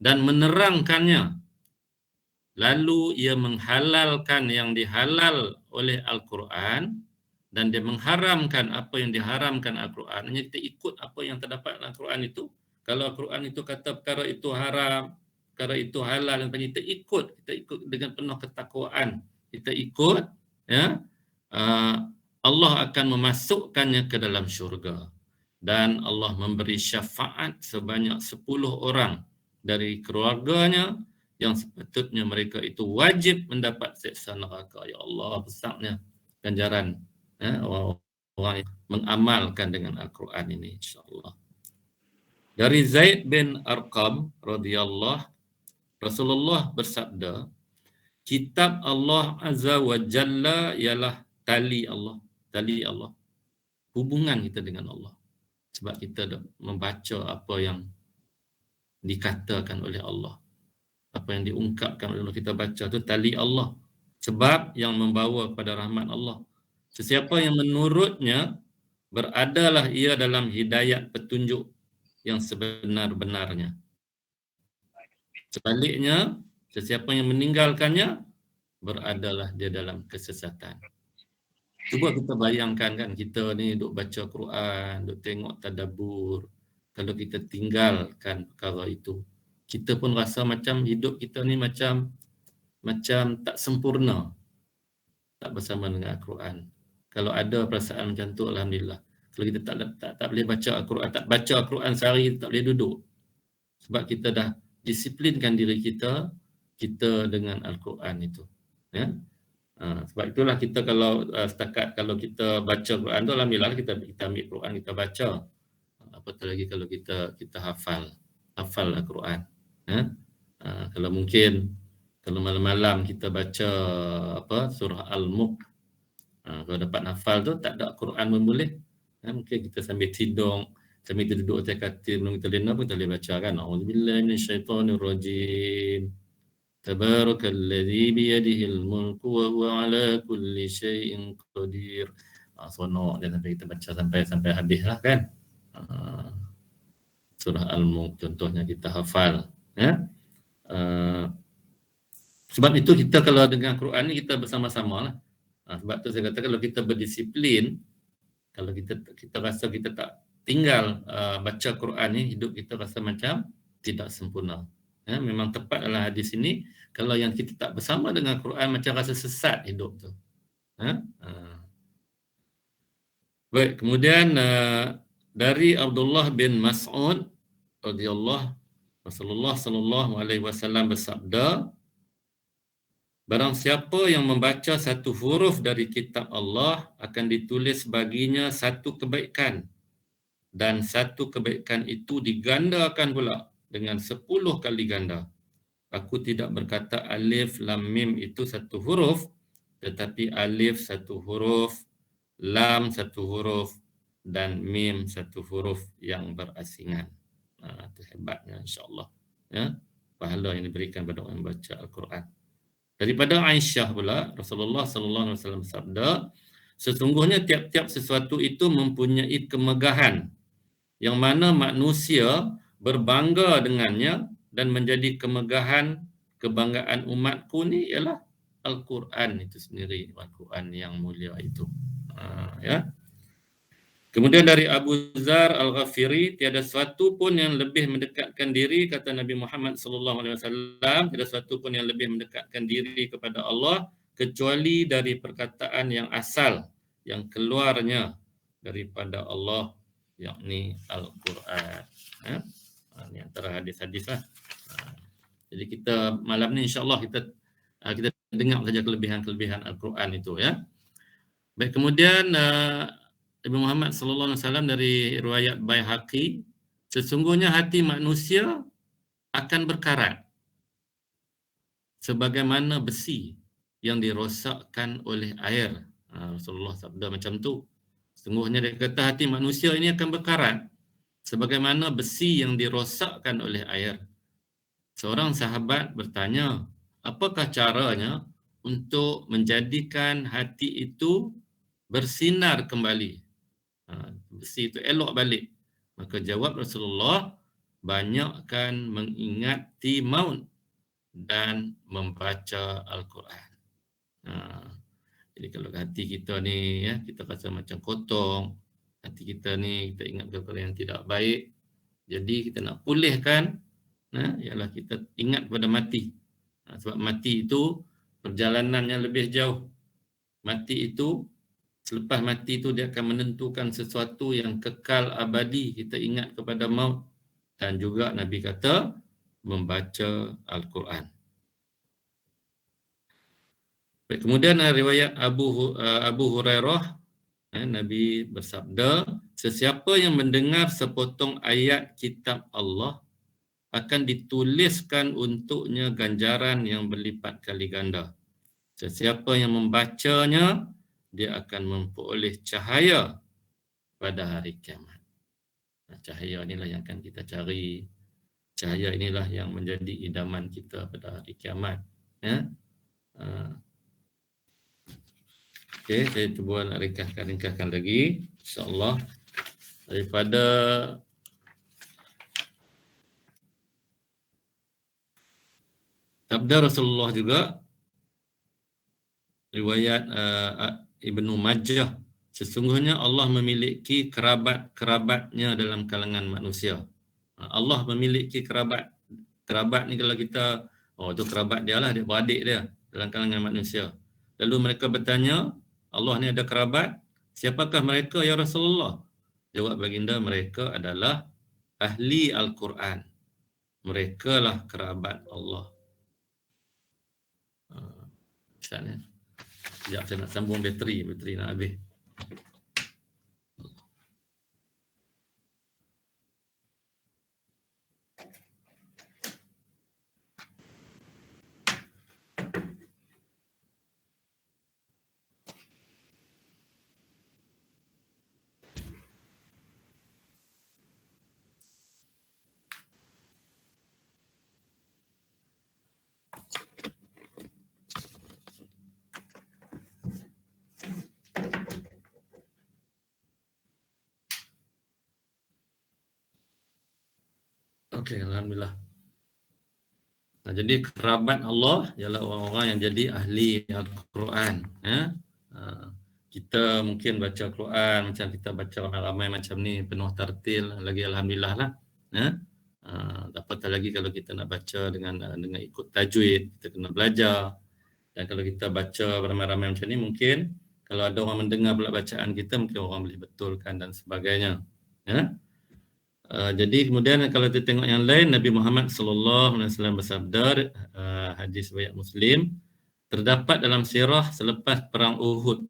dan menerangkannya, lalu ia menghalalkan yang dihalal oleh Al-Quran dan dia mengharamkan apa yang diharamkan Al-Quran. Hanya kita ikut apa yang terdapat dalam Al-Quran itu. Kalau Al-Quran itu kata perkara itu haram, perkara itu halal, dan kita ikut dengan penuh ketakwaan. Kita ikut, ya. Allah akan memasukkannya ke dalam syurga. Dan Allah memberi syafaat sebanyak 10 orang dari keluarganya yang sepatutnya mereka itu wajib mendapat siksa neraka. Ya Allah, besarnya ganjaran orang yang mengamalkan dengan Al-Quran ini, insya-Allah. Dari Zaid bin Arqam radhiyallahu, Rasulullah bersabda, kitab Allah Azza wa Jalla ialah tali Allah, hubungan kita dengan Allah. Sebab kita membaca apa yang dikatakan oleh Allah, apa yang diungkapkan oleh Allah, kita baca tu tali Allah. Sebab yang membawa kepada rahmat Allah. Sesiapa yang menurutnya beradalah ia dalam hidayat petunjuk yang sebenar-benarnya. Sebaliknya, sesiapa yang meninggalkannya beradalah dia dalam kesesatan. Cuba kita bayangkan kan, kita ni duk baca Quran, duk tengok tadabbur. Kalau kita tinggalkan perkara itu, kita pun rasa macam hidup kita ni macam tak sempurna, tak bersama dengan Al-Quran. Kalau ada perasaan macam tu, alhamdulillah. Kalau kita tak boleh baca Al-Quran, tak baca Al-Quran sehari, tak boleh duduk. Sebab kita dah disiplinkan diri kita dengan Al-Quran itu. Ya? Sebab itulah kita kalau setakat kalau kita baca Quran tu, alhamdulillah kita ambil Quran, kita baca. Apatah lagi kalau kita hafal Al-Quran. Ya? Kalau mungkin kalau malam-malam kita baca surah Al-Mulk, kalau dapat hafal tu tak ada Quran pun boleh. Mungkin kita sambil tidur, sambil kita duduk atas katil, belum kita lena pun kita boleh baca kan. A'udzubillahi minasyaitonirrajim. Tabarakalladzi biyadihil mulku wa huwa ala kulli syai'in qadir. Sonok dan sampai kita baca sampai habis lah kan. Surah Al-Mulk contohnya kita hafal, ya. Sebab itu kita kalau dengan Quran ni kita bersama-sama lah. Sebab tu saya kata kalau kita berdisiplin, kalau kita rasa kita tak tinggal baca Quran ni, hidup kita rasa macam tidak sempurna. Ya, memang tepat dalam hadis ini, kalau yang kita tak bersama dengan Quran macam rasa sesat hidup tu. Baik, kemudian dari Abdullah bin Mas'ud radhiyallahu, Rasulullah sallallahu alaihi wasallam bersabda, barang siapa yang membaca satu huruf dari kitab Allah akan ditulis baginya satu kebaikan, dan satu kebaikan itu digandakan pula dengan 10 kali ganda. Aku tidak berkata alif lam mim itu satu huruf, tetapi alif satu huruf, lam satu huruf, dan mim satu huruf yang berasingan. Itu hebatnya insya-Allah. Ya, pahala yang diberikan pada orang yang baca Al-Quran. Daripada Aisyah pula, Rasulullah sallallahu alaihi wasallam bersabda, sesungguhnya tiap-tiap sesuatu itu mempunyai kemegahan yang mana manusia berbangga dengannya, dan menjadi kemegahan kebanggaan umatku ni ialah Al-Quran itu sendiri, Al-Quran yang mulia itu. Ya. Kemudian dari Abu Dzar Al-Ghafiri, tiada sesuatu pun yang lebih mendekatkan diri, kata Nabi Muhammad sallallahu alaihi wasallam, tiada sesuatu pun yang lebih mendekatkan diri kepada Allah kecuali dari perkataan yang asal, yang keluarnya daripada Allah, yakni Al-Quran. Ya. Ini antara hadis-hadis lah. Jadi kita malam ni insya-Allah kita dengar saja kelebihan-kelebihan Al-Quran itu, ya. Baik, kemudian Nabi Muhammad sallallahu alaihi wasallam dari riwayat Baihaqi, sesungguhnya hati manusia akan berkarat sebagaimana besi yang dirosakkan oleh air. Rasulullah sabda macam tu. Sesungguhnya dia kata hati manusia ini akan berkarat sebagaimana besi yang dirosakkan oleh air. Seorang sahabat bertanya, apakah caranya untuk menjadikan hati itu bersinar kembali? Besi itu elok balik. Maka jawab Rasulullah, banyakkan mengingati maut dan membaca Al-Quran. Jadi kalau hati kita ni, ya, kita rasa macam kotong, hati kita ni kita ingat perkara yang tidak baik, jadi kita nak pulihkan, ialah kita ingat kepada mati. Sebab mati itu perjalanannya lebih jauh. Mati itu, selepas mati itu dia akan menentukan sesuatu yang kekal abadi. Kita ingat kepada maut. Dan juga Nabi kata membaca Al-Quran. Kemudian riwayat Abu Hurairah, Nabi bersabda, sesiapa yang mendengar sepotong ayat kitab Allah akan dituliskan untuknya ganjaran yang berlipat kali ganda. Sesiapa yang membacanya, dia akan memperoleh cahaya pada hari kiamat. Cahaya inilah yang akan kita cari. Cahaya inilah yang menjadi idaman kita pada hari kiamat. Ya. Okey, saya cuba nak ringkaskan lagi, insya-Allah. Daripada sabda Rasulullah juga, riwayat Ibnu Majah, sesungguhnya Allah memiliki kerabat-kerabatnya dalam kalangan manusia. Allah memiliki kerabat. Kerabat ni kalau kita, itu kerabat dia lah, dia beradik dia dalam kalangan manusia. Lalu mereka bertanya, Allah ni ada kerabat, siapakah mereka ya Rasulullah? Jawab baginda, mereka adalah ahli Al-Quran. Mereka lah kerabat Allah. Misalnya, sekejap saya nak sambung bateri nak habis. Okey, alhamdulillah. Jadi kerabat Allah ialah orang-orang yang jadi ahli Al-Quran, ya. Kita mungkin baca Quran macam kita baca ramai macam ni penuh tartil lagi alhamdulillah lah. Apatah lagi kalau kita nak baca dengan ikut tajwid, kita kena belajar. Dan kalau kita baca ramai-ramai macam ni mungkin kalau ada orang mendengar pula bacaan kita mungkin orang boleh betulkan dan sebagainya. Ya. Jadi kemudian kalau kita tengok yang lain, Nabi Muhammad sallallahu alaihi wasallam bersabda, hadis riwayat Muslim, terdapat dalam sirah selepas perang Uhud.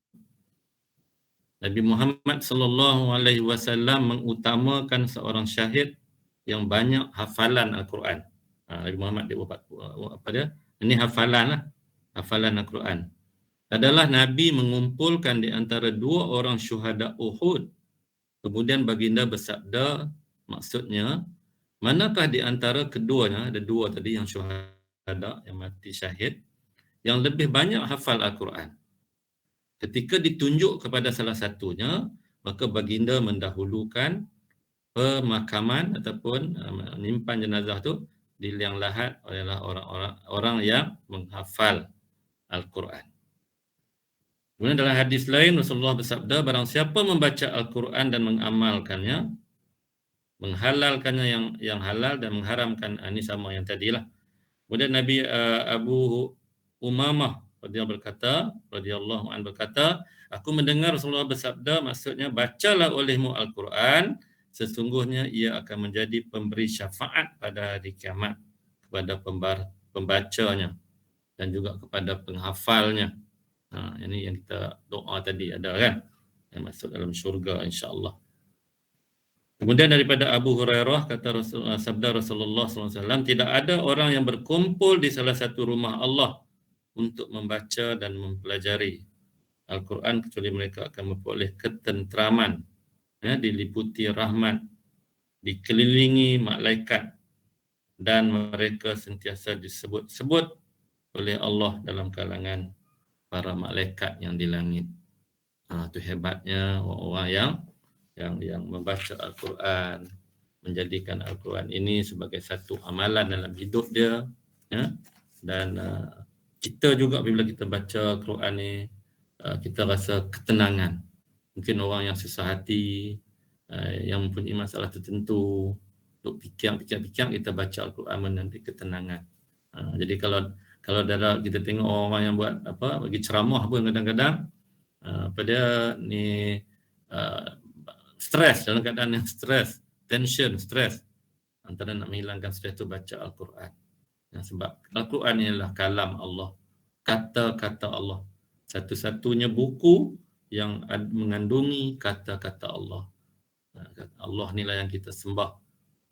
Nabi Muhammad sallallahu alaihi wasallam mengutamakan seorang syahid yang banyak hafalan Al-Quran. Nabi Muhammad dia apa dia? Ini hafalan lah. Hafalan Al-Quran. Adalah Nabi mengumpulkan di antara dua orang syuhada Uhud. Kemudian baginda bersabda, maksudnya, manakah di antara keduanya, ada dua tadi yang syuhada, yang mati syahid, yang lebih banyak hafal Al-Quran. Ketika ditunjuk kepada salah satunya, maka baginda mendahulukan pemakaman ataupun menyimpan jenazah tu di liang lahat adalah orang yang menghafal Al-Quran. Kemudian dalam hadis lain Rasulullah bersabda, barang siapa membaca Al-Quran dan mengamalkannya, menghalalkannya yang halal dan mengharamkan, ini sama yang tadilah. Kemudian Nabi Abu Umamah radhiyallahu anhu berkata, aku mendengar Rasulullah bersabda, maksudnya bacalah olehmu Al-Quran, sesungguhnya ia akan menjadi pemberi syafaat pada hari kiamat kepada pembacanya dan juga kepada penghafalnya. Ini yang kita doa tadi ada kan, yang masuk dalam syurga insya-Allah. Kemudian daripada Abu Hurairah kata sabda Rasulullah SAW, tidak ada orang yang berkumpul di salah satu rumah Allah untuk membaca dan mempelajari Al-Quran kecuali mereka akan memperoleh ketentraman, diliputi rahmat, dikelilingi malaikat, dan mereka sentiasa disebut-sebut oleh Allah dalam kalangan para malaikat yang di langit. Itu hebatnya orang yang membaca Al-Quran, menjadikan Al-Quran ini sebagai satu amalan dalam hidup dia. Dan kita juga bila kita baca Al-Quran ni, kita rasa ketenangan. Mungkin orang yang susah hati, yang mempunyai masalah tertentu, untuk fikir, kita baca Al-Quran menanti ketenangan. Jadi kalau kita tengok orang yang buat bagi ceramah pun kadang-kadang pada ni stres, dalam keadaan yang stres, tension, stres, antara nak menghilangkan stres tu baca Al-Quran. Sebab Al-Quran ialah kalam Allah, kata-kata Allah, satu-satunya buku yang mengandungi kata-kata Allah. Allah ni lah yang kita sembah,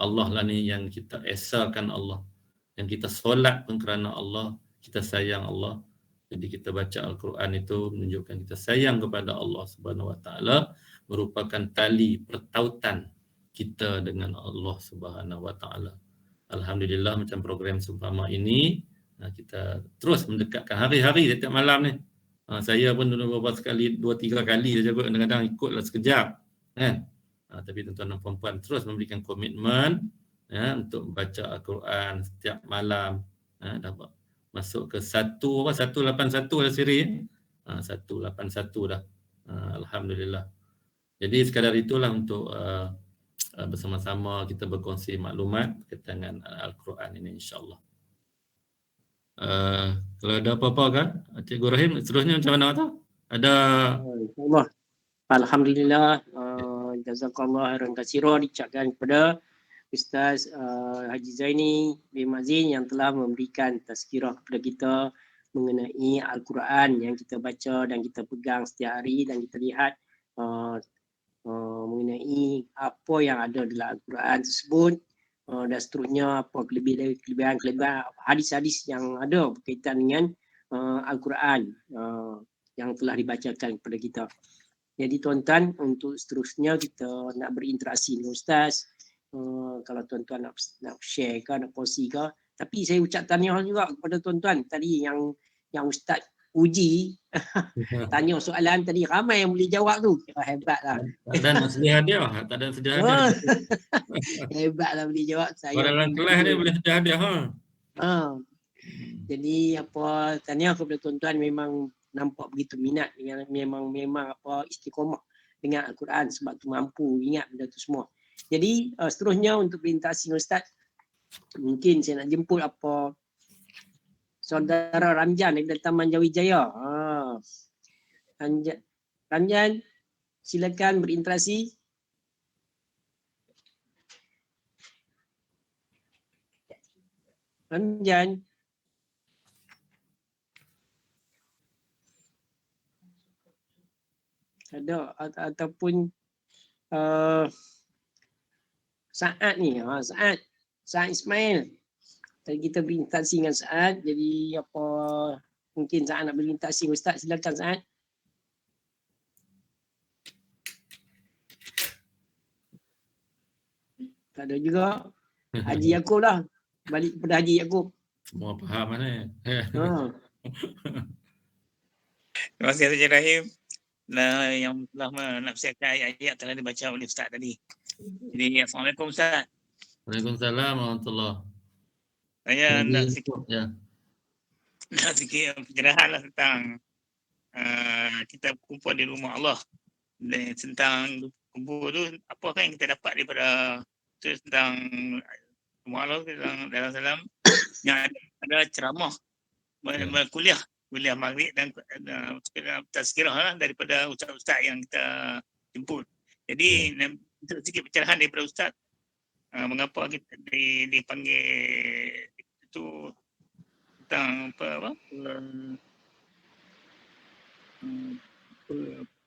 Allah lah ni yang kita esakan Allah, yang kita solat pun kerana Allah, kita sayang Allah. Jadi kita baca Al-Quran itu menunjukkan kita sayang kepada Allah Subhanahu Wa Taala, merupakan tali pertautan kita dengan Allah Subhanahu Wa Taala. Alhamdulillah macam program seumpama ini, kita terus mendekatkan hari-hari setiap malam ni. Saya pun beberapa sekali, 2-3 kali saja kadang-kadang ikutlah sekejap, kan. Tapi tuan-tuan dan puan-puan terus memberikan komitmen untuk membaca Al-Quran setiap malam. Dapat masuk ke 181 dah siri. 181 dah. Alhamdulillah. Jadi sekadar itulah untuk bersama-sama kita berkongsi maklumat berkaitan dengan Al-Quran ini insya-Allah. Kalau ada apa-apa kan, Cikgu Rahim, seterusnya macam mana tu? Ada Allah. Alhamdulillah, jazakallah khairan katsira diucapkan kepada Ustaz Haji Zaini bin Mazin yang telah memberikan tazkirah kepada kita mengenai Al-Quran yang kita baca dan kita pegang setiap hari, dan kita lihat mengenai apa yang ada dalam Al-Quran tersebut, dan seterusnya apa kelebihan hadis-hadis yang ada berkaitan dengan Al-Quran yang telah dibacakan kepada kita. Jadi tuan-tuan, untuk seterusnya kita nak berinteraksi dengan Ustaz. Kalau tuan-tuan nak share ke, nak kongsi ke. Tapi saya ucap tahniah juga kepada tuan-tuan tadi yang Ustaz uji tanya soalan tadi, ramai yang boleh jawab tu. Hebatlah. tak ada sedia hadiah, Hebatlah boleh jawab. Saya dalam kelas ni boleh sedia hadiah. Jadi tahniah kepada tuan-tuan, memang nampak begitu minat dengan memang apa istiqomah dengan Al-Quran sebab tu mampu ingat benda tu semua. Jadi seterusnya untuk berinteraksi dengan Ustaz, mungkin saya nak jemput apa saudara Ramjan dari Taman Jawijaya. Ramjan, silakan berinteraksi. Ramjan. Ada ataupun Saad ni, Saad Ismail. Tadi kita berinteraksi dengan Saad, jadi apa mungkin Saad nak berinteraksi dengan Ustaz, silakan Saad. Tak ada juga. Haji Yaakob lah. Balik kepada Haji Yaakob. Semua faham mana? Terima kasih Haji Rahim yang telah menafsirkan ayat-ayat telah dibaca oleh Ustaz tadi. Jadi Assalamualaikum Ustaz. Waalaikumsalam warahmatullahi. Saya nak Ya. sikit pencerahan lah tentang kita kumpul di rumah Allah. Dan tentang kumpul tu, apa yang kita dapat daripada tu tentang rumah Allah, tentang dalam salam yang ada ceramah, kuliah maghrib dan tazkirah lah daripada ustaz-ustaz yang kita jemput. Jadi untuk sikit pencerahan daripada ustaz, mengapa kita dipanggil itu tentang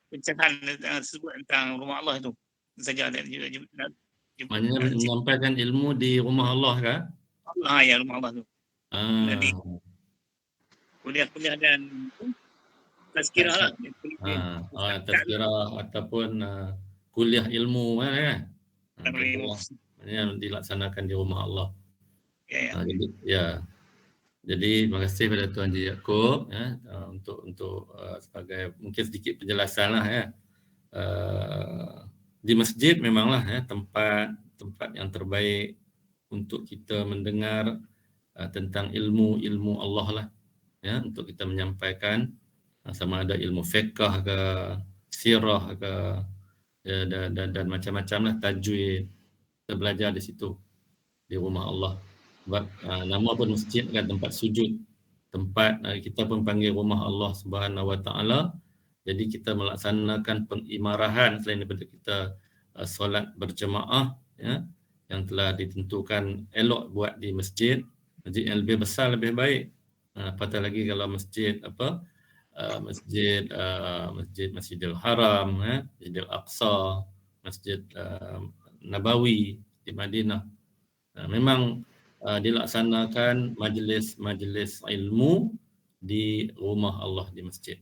pencerahan tersebut tentang rumah Allah itu saja. Maknanya menyampaikan ilmu di rumah Allah kan? Ya, rumah Allah tu. Jadi kuliah dan tazkirah lah. Tazkirah ataupun kuliah ilmu kan? Maknanya dilaksanakan di rumah Allah. Jadi terima kasih pada Tuan Haji Yaakob untuk sebagai mungkin sedikit penjelasan lah ya. Di masjid memanglah tempat yang terbaik untuk kita mendengar tentang ilmu Allah lah ya, untuk kita menyampaikan sama ada ilmu fiqh ke sirah ke ya, dan macam-macam lah, tajwid, kita belajar di situ di rumah Allah. Sebab nama pun masjid kan tempat sujud, tempat kita pun panggil rumah Allah Subhanahu Wa Taala. Jadi kita melaksanakan pengimarahan selain daripada kita solat berjemaah ya, yang telah ditentukan elok buat di masjid yang lebih besar lebih baik. Apatah lagi kalau masjid Masjidil Haram ya, Masjidil Aqsa, Masjid Nabawi di Madinah. Memang dilaksanakan majlis ilmu di rumah Allah di masjid.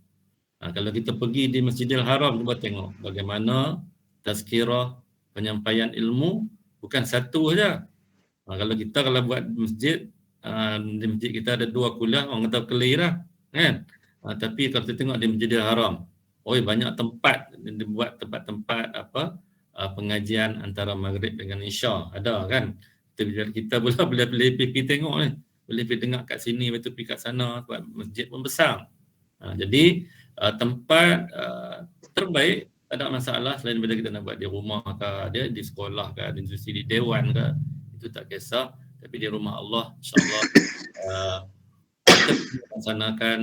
Kalau kita pergi di Masjidil Haram, cuba tengok bagaimana tazkirah, penyampaian ilmu bukan satu saja. Kalau buat masjid, di masjid kita ada 2 kuliah, orang kata clear lah kan. Tapi kalau kita tengok di Masjidil Haram, banyak tempat dibuat tempat-tempat pengajian antara maghrib dengan isya, ada kan. Kita boleh pergi tengok ni, boleh pergi dengar kat sini, lepas tu pergi kat sana, sebab masjid pun besar. Jadi tempat terbaik tak ada masalah, selain daripada kita nak buat di rumah ke, dia di sekolah ke, di institusi, di dewan ke, itu tak kisah. Tapi di rumah Allah, insyaAllah kita laksanakan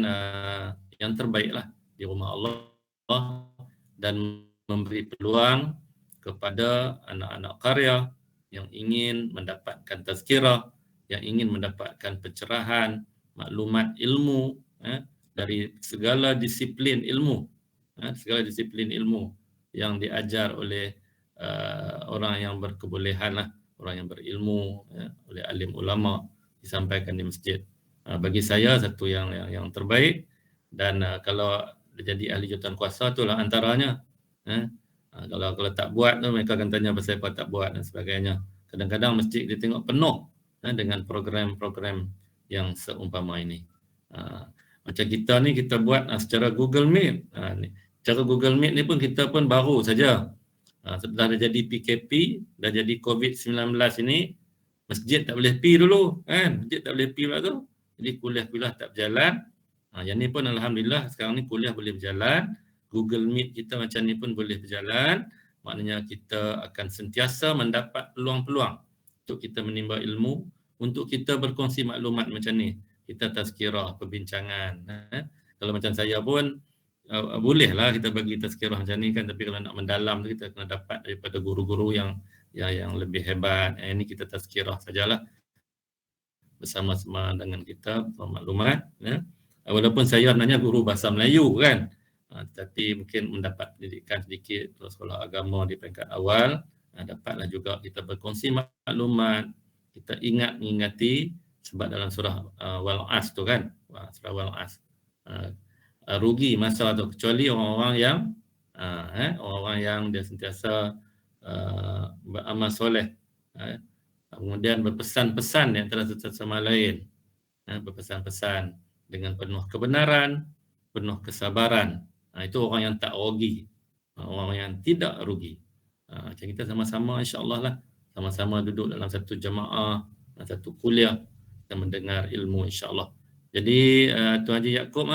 yang terbaik lah di rumah Allah dan memberi peluang kepada anak-anak karya yang ingin mendapatkan tazkirah, yang ingin mendapatkan pencerahan, maklumat ilmu dari segala disiplin ilmu, yang diajar oleh orang yang berkebolehan lah, orang yang berilmu oleh alim ulama, disampaikan di masjid. Bagi saya satu yang terbaik, dan kalau jadi ahli jawatan kuasa itulah antaranya. Kalau tak buat tu mereka akan tanya pasal apa tak buat dan sebagainya. Kadang-kadang masjid dia tengok penuh dengan program-program yang seumpama ini. Macam kita ni kita buat secara Google Meet. Cara Google Meet ni pun kita pun baru saja. Dah jadi PKP, dah jadi COVID-19 ini, masjid tak boleh pergi dulu kan. Masjid tak boleh pergi pula tu. Jadi kuliah-kuliah tak berjalan. Yang ni pun alhamdulillah sekarang ni kuliah boleh berjalan. Google Meet kita macam ni pun boleh berjalan. Maknanya kita akan sentiasa mendapat peluang-peluang untuk kita menimba ilmu, untuk kita berkongsi maklumat macam ni. Kita tazkirah, perbincangan. Kalau macam saya pun bolehlah kita bagi tazkirah macam ni kan, tapi kalau nak mendalam tu kita kena dapat daripada guru-guru yang lebih hebat. Ini kita tazkirah sajalah bersama-sama dengan kita maklumat. Walaupun saya sebenarnya guru bahasa Melayu kan, tetapi mungkin mendapat pendidikan sedikit sekolah agama di peringkat awal, dapatlah juga kita berkongsi maklumat, kita mengingati sebab dalam surah Wal-As tu kan, surah Wal-As, rugi masa tu kecuali orang-orang yang dia sentiasa beramal soleh, kemudian berpesan-pesan di antara satu sama lain, berpesan-pesan dengan penuh kebenaran, penuh kesabaran. Itu orang yang tak rugi, orang yang tidak rugi. Macam kita sama-sama insya-Allah lah, sama-sama duduk dalam satu jamaah, satu kuliah, kita mendengar ilmu insya-Allah. Jadi Tuan Haji Yaakob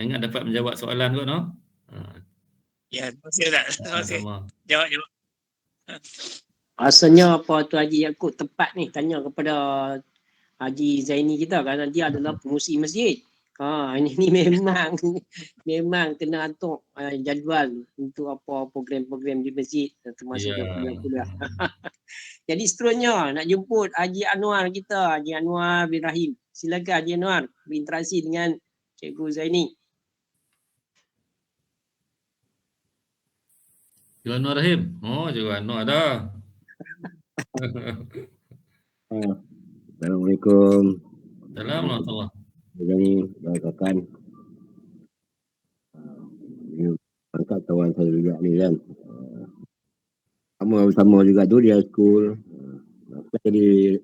ingat dapat menjawab soalan kot no? Ya, terima kasih Ustaz. Terima kasih. Jawab. Rasanya apa Tuan Haji Yaakob tepat ni tanya kepada Haji Zaini kita kerana dia adalah pengurusi masjid. Ini memang kena atur jadual untuk apa program-program di masjid termasuk kuliah. Jadi seterusnya nak jemput Haji Anwar kita, Haji Anwar bin Rahim. Silakan Haji Anwar berinteraksi dengan Cikgu Zaini. Cikgu Anwar Rahim. Cikgu Anwar dah. Assalamualaikum. Assalamualaikum. Jadi rakan angkat kawan saya juga ni kan. Sama-sama juga tu dia school. Jadi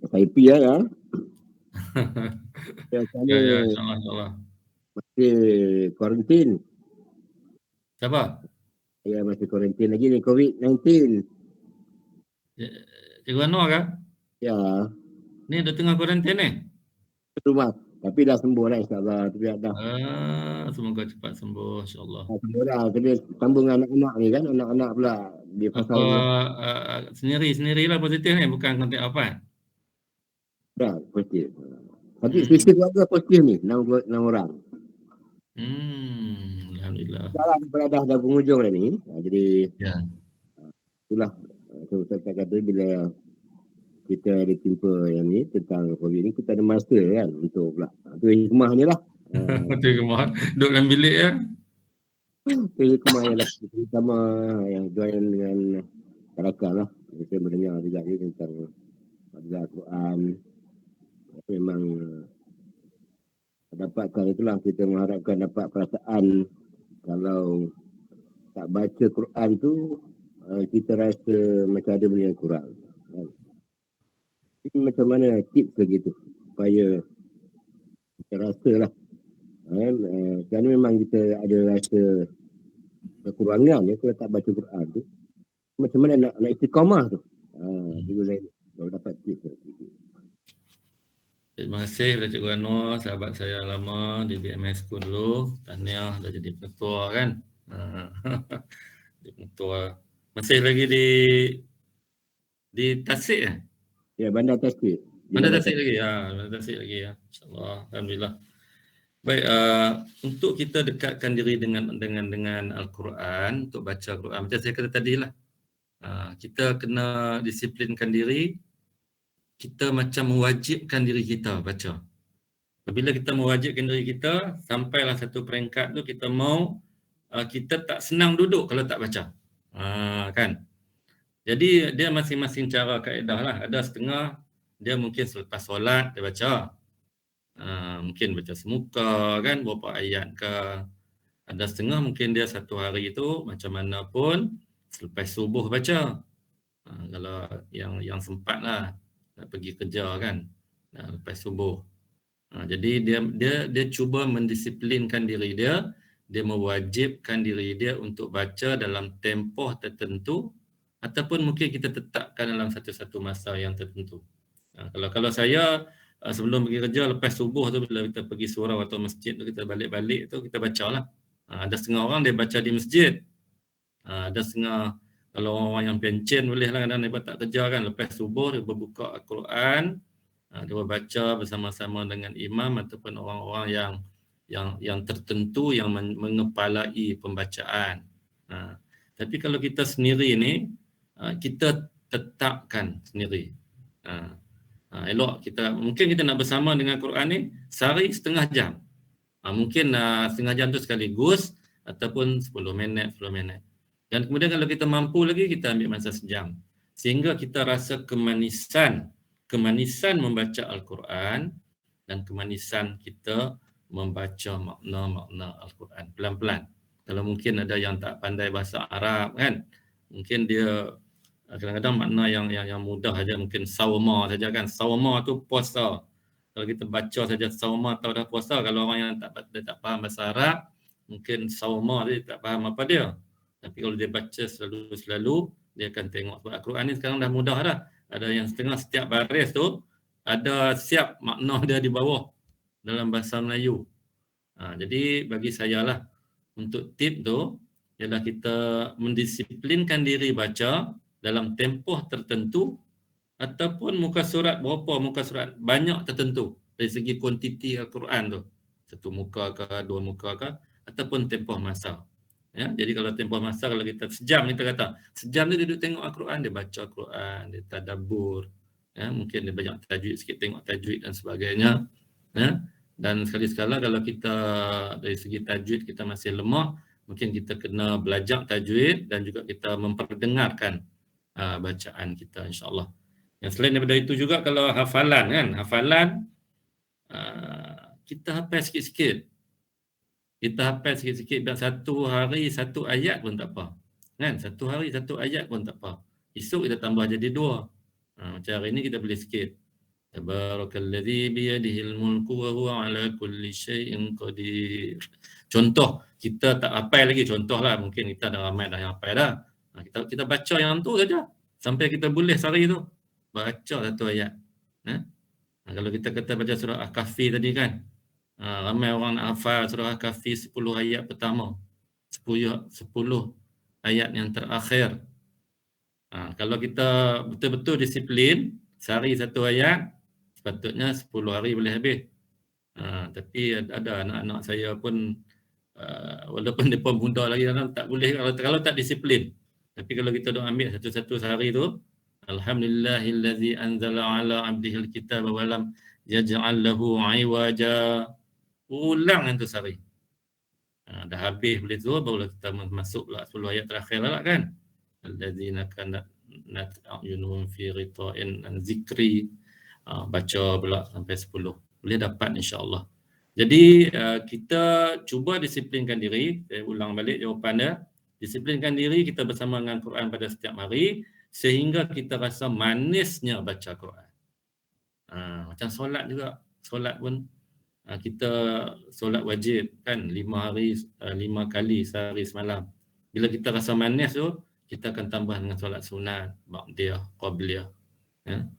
SIP ya. Ya, insyaAllah. Masih kuarantin. Siapa? Ya, masih kuarantin lagi ni COVID-19. Cikgu Anwar kah? Ya. Ni dah tengah kuarantin ni? Rumah. Tapi dah sembuh lah insyaAllah. Tapi dah. Semoga cepat sembuh insyaAllah. Sembuh dah. Tapi sambung anak-anak ni kan. Anak-anak pula. Dia pasal sendiri-sendirilah positif ni. Bukan kontak apa? Dah, positif. Tapi sisi keluarga positif ni. 6 orang. Alhamdulillah. Sekarang dah penghujung dah ni. Jadi itulah. Saya kata bila kita ada timpa yang ni tentang COVID ni, kita ada masa kan untuk pula. Itu hikmah ni lah. Itu hikmah. Duduk dalam bilik ya. Itu hikmah yang lah. Sama yang join dengan rakan lah. Kita mendengar juga ni tentang Al-Quran. Memang dapatkan itulah, kita mengharapkan dapat perasaan kalau tak baca Quran tu kita rasa macam ada benda yang kurang. Ini macam mana tips begitu supaya kita rasa lah kerana memang kita ada rasa kekurangan ya kalau tak baca Quran tu. Macam mana nak istiqamah tu. Cikgu Zaini kalau dapat tips. Terima kasih kepada Cikgu Anwar, sahabat saya lama di BMS School dulu. Tahniah dah jadi ketua kan. Jadi ketua. Masih lagi di Tasik ya? Ya, Bandar Tasik. Bandar Tasik lagi ya, Bandar Tasik lagi ya. InsyaAllah, alhamdulillah. Baik, untuk kita dekatkan diri dengan Al-Quran, untuk baca Al-Quran, macam saya kata tadi lah, kita kena disiplinkan diri, kita macam mewajibkan diri kita baca. Apabila kita mewajibkan diri kita, sampailah satu peringkat tu kita kita tak senang duduk kalau tak baca. Kan? Jadi dia masing-masing cara kaedah lah. Ada setengah dia mungkin selepas solat dia baca. Mungkin baca semuka kan, beberapa ayat ke. Ada setengah mungkin dia satu hari itu macam mana pun selepas subuh baca. Kalau yang sempat lah nak pergi kerja kan, lepas subuh. Jadi dia cuba mendisiplinkan diri dia, dia mewajibkan diri dia untuk baca dalam tempoh tertentu ataupun mungkin kita tetapkan dalam satu-satu masa yang tertentu. Kalau saya sebelum pergi kerja, lepas subuh tu bila kita pergi surau atau masjid tu, kita balik-balik tu kita bacalah. Ada setengah orang dia baca di masjid. Ada setengah, kalau orang yang pencen boleh lah, kadang dia tak kerja kan, lepas subuh dia berbuka Al-Quran, dia baca bersama-sama dengan imam ataupun orang-orang yang tertentu yang mengepalai pembacaan. Tapi kalau kita sendiri ni, kita tetapkan sendiri. Elok mungkin kita nak bersama dengan Quran ni sehari setengah jam. Mungkin setengah jam tu sekaligus ataupun 10 minit. Dan kemudian kalau kita mampu lagi, kita ambil masa sejam. Sehingga kita rasa kemanisan membaca Al-Quran dan kemanisan kita membaca makna-makna Al-Quran pelan-pelan. Kalau mungkin ada yang tak pandai bahasa Arab kan, mungkin dia kadang-kadang makna yang mudah saja, mungkin sawma saja kan. Sawma tu puasa. Kalau kita baca saja sawma tahu dah puasa. Kalau orang yang tak faham bahasa Arab, mungkin sawma dia tak faham apa dia. Tapi kalau dia baca selalu, dia akan tengok. Sebab Al-Quran ni sekarang dah mudah dah. Ada yang setengah setiap baris tu, ada siap makna dia di bawah dalam bahasa Melayu. Jadi bagi saya lah, untuk tip tu, ialah kita mendisiplinkan diri baca dalam tempoh tertentu ataupun muka surat banyak tertentu dari segi kuantiti Al-Quran tu. Satu muka ke, dua muka ke, ataupun tempoh masa. Ya, jadi kalau tempoh masa, kalau kita sejam, kita kata sejam dia duduk tengok Al-Quran, dia baca Al-Quran, dia tadabbur, ya, mungkin dia banyak tajwid sikit, tengok tajwid dan sebagainya, ya. Dan sekali-sekala kalau kita dari segi tajwid kita masih lemah, mungkin kita kena belajar tajwid dan juga kita memperdengarkan bacaan kita, insya-Allah. Yang selain daripada itu juga, kalau hafalan kan, kita hafal sikit-sikit. Dan satu hari satu ayat pun tak apa. Kan? Satu hari satu ayat pun tak apa. Esok kita tambah jadi 2. Macam hari ni kita boleh sikit. Tabarakalladzi biyadihil mulku wa huwa ala kulli syai'in qadir. Contoh, kita tak hafal lagi, contohlah, mungkin kita dah ramai dah yang hafal dah. Kita baca yang tu saja sampai kita boleh sehari tu. Baca satu ayat. Kalau kita kata baca surah Al-Kahfi tadi kan, ramai orang nak hafal surah Al-Kahfi 10 ayat pertama, 10 ayat yang terakhir. Kalau kita betul-betul disiplin, sehari satu ayat, sepatutnya 10 hari boleh habis. Tapi ada anak-anak saya pun, walaupun dia pun muda lagi, tak boleh kalau tak disiplin. Tapi kalau kita dah ambil satu-satu sehari tu, alhamdulillahillazi anzala ala abdihil kitaba wa lam yaj'al lahu 'iwaja. Ulang yang tu sehari. Dah habis boleh tu, barulah kita masuk pula 10 ayat terakhir lah kan. Allazina kanat a'yunuhum fi ghita'in an zikri. Baca pula sampai 10. Boleh dapat, insya-Allah. Jadi kita cuba disiplinkan diri. Saya ulang balik jawapan dia. Disiplinkan diri kita bersama dengan Quran pada setiap hari sehingga kita rasa manisnya baca Quran. Macam solat juga. Solat pun kita solat wajib kan 5 kali sehari semalam. Bila kita rasa manis tu, kita akan tambah dengan solat sunat, ba'diyah, qabliyah. Ya.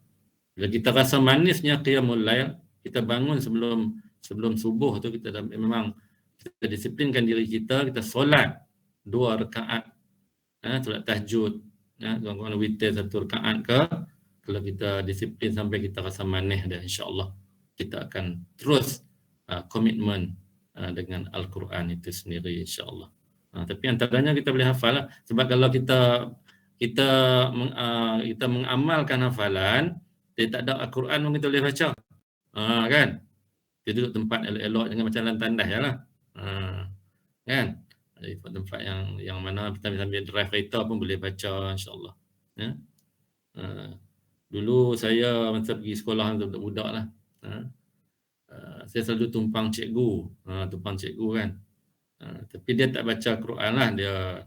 Bila kita rasa manisnya qiyamul lail, kita bangun sebelum subuh tu, kita memang kita disiplinkan diri kita solat 2 rakaat. Solat tahajud. Tuan-tuan witir 1 rakaat ke, kalau kita disiplin sampai kita rasa manis dah, insya-Allah kita akan terus komitmen dengan Al-Quran itu sendiri, insya-Allah. Tapi antaranya kita boleh hafal lah. Sebab kalau kita mengamalkan hafalan, dia tak ada Al-Quran pun kita boleh baca. Kan? Kita duduk tempat elok-elok, jangan macam dalam tandas je lah. Kan? Di tempat yang mana kita sambil drive kereta pun boleh baca, insya-Allah. Ya? Dulu saya masa pergi sekolah untuk budak lah. Saya selalu tumpang cikgu. Kan. Tapi dia tak baca Quran lah, dia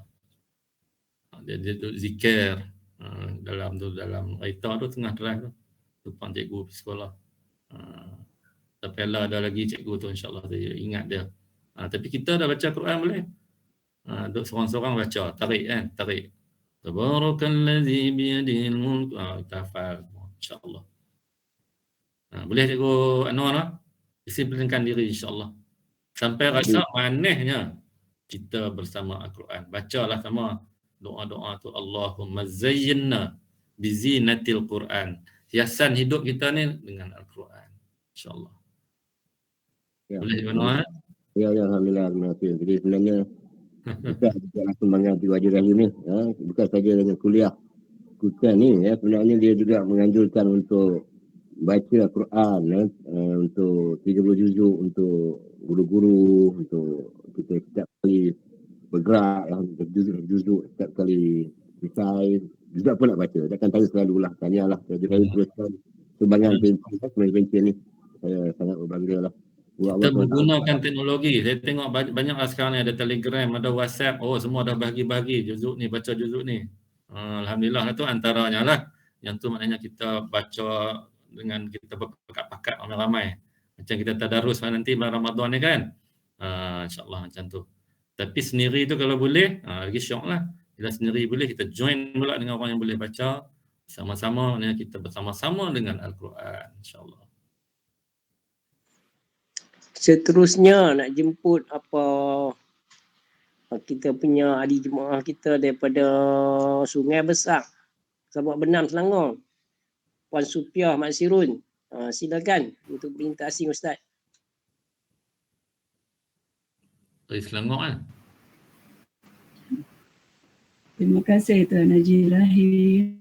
duduk zikir dalam kereta tu, tengah drive tu, tumpang cikgu pergi sekolah. Tapi lah ada lagi cikgu tu, insya-Allah saya ingat dia. Tapi kita dah baca Quran boleh. Duduk seorang-seorang baca, tarik kan, tarik. Tabarakalladzi biyadihil mulk. Kita hafal, insya-Allah. Boleh Cikgu Anwar lah. Disiplinkan diri insya-Allah. Sampai rasa manisnya kita bersama Al-Quran. Bacalah sama doa-doa tu, Allahumma zayyinna bizinatil Quran. Hiasan hidup kita ni dengan Al-Quran. InsyaAllah. Ya. Boleh Cikgu Anwar? Ya, alhamdulillah. Jadi sebenarnya kita juga kembangkan wajib raya ni, bukan saja dengan kuliah kita ni, sebenarnya dia juga menganjurkan untuk baca Al-Quran, untuk 30 juzuk untuk guru-guru, untuk kita setiap kali bergerak, juzuk setiap kali selesai, juga pun nak baca. Takkan tanya selalu lah, tanyalah. Jadi saya teruskan sumbangan pensi ni. Saya sangat berbangga lah. Kita menggunakan teknologi. Saya tengok banyaklah sekarang ni ada Telegram, ada WhatsApp. Oh, semua dah bahagi-bahagi juzuk ni, baca juzuk ni. Alhamdulillah tu antaranya lah. Yang tu maknanya kita baca dengan kita berpakat-pakat ramai-ramai. Macam kita tadarus nanti bulan Ramadan ni kan. InsyaAllah macam tu. Tapi sendiri tu kalau boleh, lagi syok lah. Bila sendiri boleh, kita join pula dengan orang yang boleh baca. Sama-sama, maknanya kita bersama-sama dengan Al-Quran. InsyaAllah. Seterusnya nak jemput apa kita punya ahli jemaah kita daripada Sungai Besar, Sabak Benam, Selangor, Puan Supiah Maksirun. Silakan untuk minta asing Ustaz. Dari Selangor kan? Terima kasih Tuan Haji Rahim.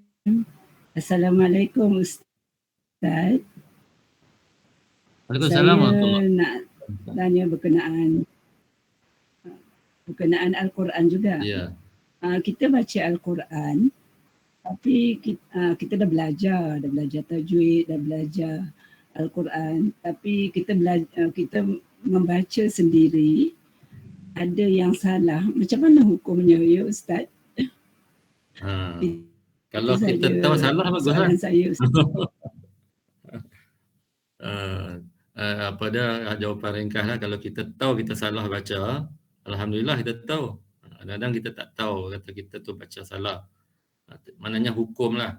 Assalamualaikum Ustaz. Waalaikumsalam. Saya nak tanya berkenaan Al-Quran juga. Ya. Kita baca Al-Quran, tapi kita dah belajar tajwid, dah belajar Al-Quran, tapi kita membaca sendiri, ada yang salah. Macam mana hukumnya ya Ustaz? Kalau kita tahu salah bagus lah. Saya Ustaz. Apa dia jawapan ringkas lah. Kalau kita tahu kita salah baca, alhamdulillah kita tahu. Kadang-kadang kita tak tahu kata kita tu baca salah. Maknanya hukum lah.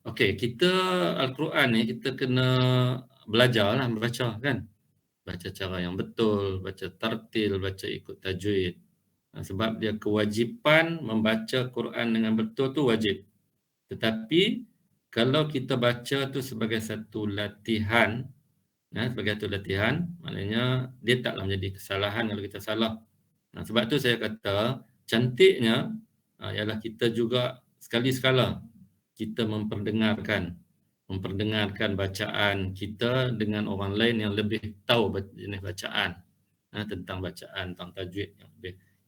Okey, kita Al-Quran ni kita kena belajar lah membaca kan. Baca cara yang betul, baca tartil, baca ikut tajwid. Sebab dia kewajipan membaca Quran dengan betul tu wajib. Tetapi kalau kita baca tu sebagai satu latihan, sebagai satu latihan, maknanya dia taklah menjadi kesalahan kalau kita salah. Sebab tu saya kata cantiknya ialah kita juga sekali-sekala kita memperdengarkan bacaan kita dengan orang lain yang lebih tahu jenis bacaan, tentang bacaan, tentang tajwid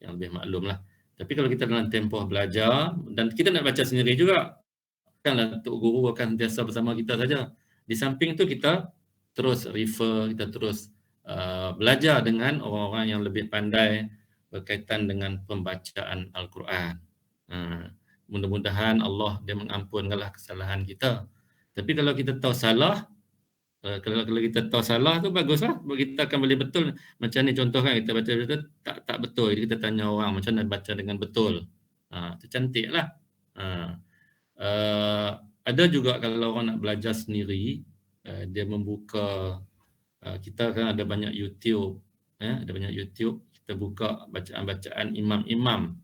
yang lebih maklum lah. Tapi kalau kita dalam tempoh belajar dan kita nak baca sendiri juga, bukanlah Tok Guru akan biasa bersama kita saja. Di samping tu kita terus refer, kita terus belajar dengan orang-orang yang lebih pandai berkaitan dengan pembacaan Al-Quran. Mudah-mudahan Allah dia mengampunkanlah kesalahan kita. Tapi kalau kita tahu salah, kalau kita tahu salah tu baguslah, kita akan boleh betul. Macam ni contoh kan, kita baca betul tak betul, jadi kita tanya orang macam mana baca dengan betul. Itu cantiklah. Ada juga kalau orang nak belajar sendiri, dia membuka, kita kan ada banyak YouTube, ada banyak YouTube, kita buka bacaan-bacaan imam-imam,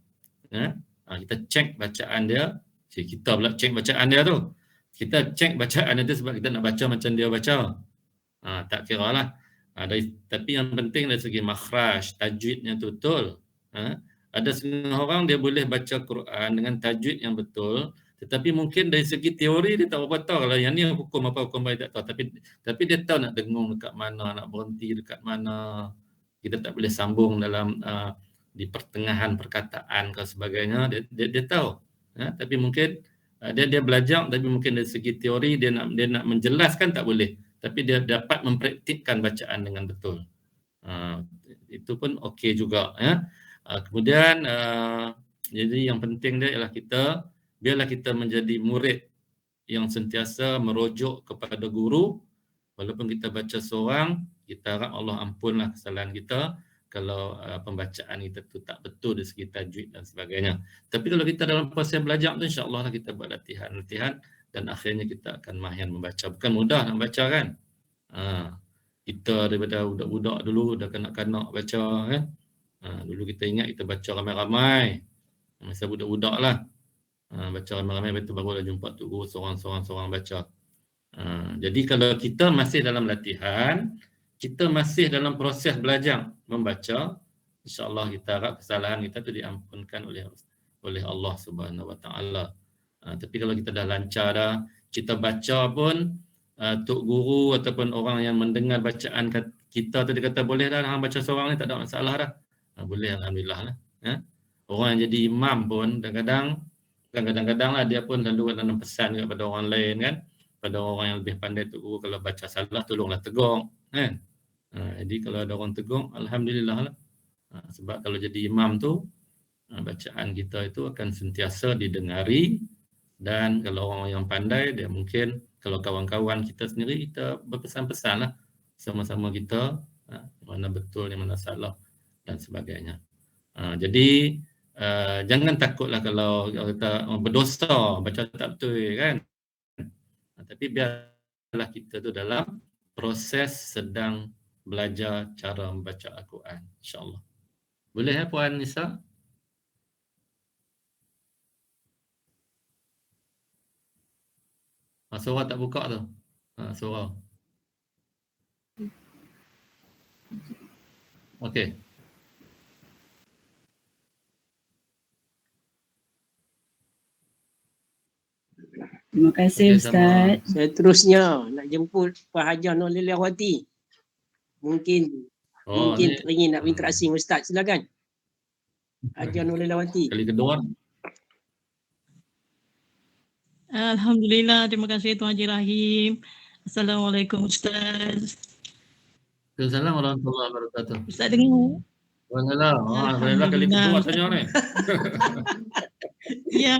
kita cek bacaan dia, kita pula cek bacaan dia tu, kita cek bacaan dia tu sebab kita nak baca macam dia baca, tak kira lah, tapi yang penting dari segi makhraj, tajwidnya tu betul. Ada setengah orang dia boleh baca Quran dengan tajwid yang betul, tetapi mungkin dari segi teori dia tak berapa tahu kalau yang ni hukum apa, hukum baik tak tahu, tapi dia tahu nak dengung dekat mana, nak berhenti dekat mana. Kita tak boleh sambung dalam di pertengahan perkataan ke sebagainya, dia tahu. Tapi mungkin dia belajar, tapi mungkin dari segi teori dia nak menjelaskan tak boleh, tapi dia dapat mempraktikkan bacaan dengan betul. Itu pun okey juga. Kemudian jadi yang penting dia ialah biarlah kita menjadi murid yang sentiasa merujuk kepada guru. Walaupun kita baca seorang, kita harap Allah ampunlah kesalahan kita kalau pembacaan kita tu tak betul dari segi tajwid dan sebagainya. Tapi kalau kita dalam proses belajar tu, insya-Allah kita buat latihan dan akhirnya kita akan mahir membaca. Bukan mudah nak baca kan. Kita daripada budak-budak dulu dah kanak-kanak baca kan. Dulu kita ingat kita baca ramai-ramai. Masa budak-budak lah. Baca ramai-ramai, lepas tu baru dah jumpa Tok Guru seorang-seorang baca. Jadi kalau kita masih dalam latihan, kita masih dalam proses belajar membaca, insya-Allah kita harap kesalahan kita tu diampunkan oleh Allah Subhanahu Wa Taala. Tapi kalau kita dah lancar dah, kita baca pun Tok Guru ataupun orang yang mendengar bacaan kita tu dia kata boleh dah hang baca seorang ni, tak ada masalah dah. Boleh, alhamdulillah lah. Orang yang jadi imam pun kadang-kadang lah dia pun lalu nanam pesan kepada orang lain kan, pada orang yang lebih pandai Tok Guru, kalau baca salah tolonglah tegur kan. Jadi kalau ada orang tegur, alhamdulillah lah. Sebab kalau jadi imam tu, bacaan kita itu akan sentiasa didengari, dan kalau orang yang pandai, dia mungkin kalau kawan-kawan kita sendiri, kita berpesan-pesan lah sama-sama kita, mana betul, mana salah dan sebagainya. Jadi jangan takutlah kalau kita berdosa, baca tak betul kan. Tapi biarlah kita tu dalam proses sedang belajar cara membaca Al-Quran, insya-Allah. Boleh Puan Nisa? Suara tak buka tu. Suara. Okey. Terima kasih Ustaz. Seterusnya nak jemput Pak Hajar Nur Lilawati. Mungkin teringin nak berinteraksi dengan Ustaz, silakan. Hajar Nur Lilawati. Kali kedua. Alhamdulillah, terima kasih Tuan Haji Rahim. Assalamualaikum Ustaz. Assalamualaikum warahmatullahi wabarakatuh. Ustaz dengar? Alhamdulillah kali kedua saja ni. Ya.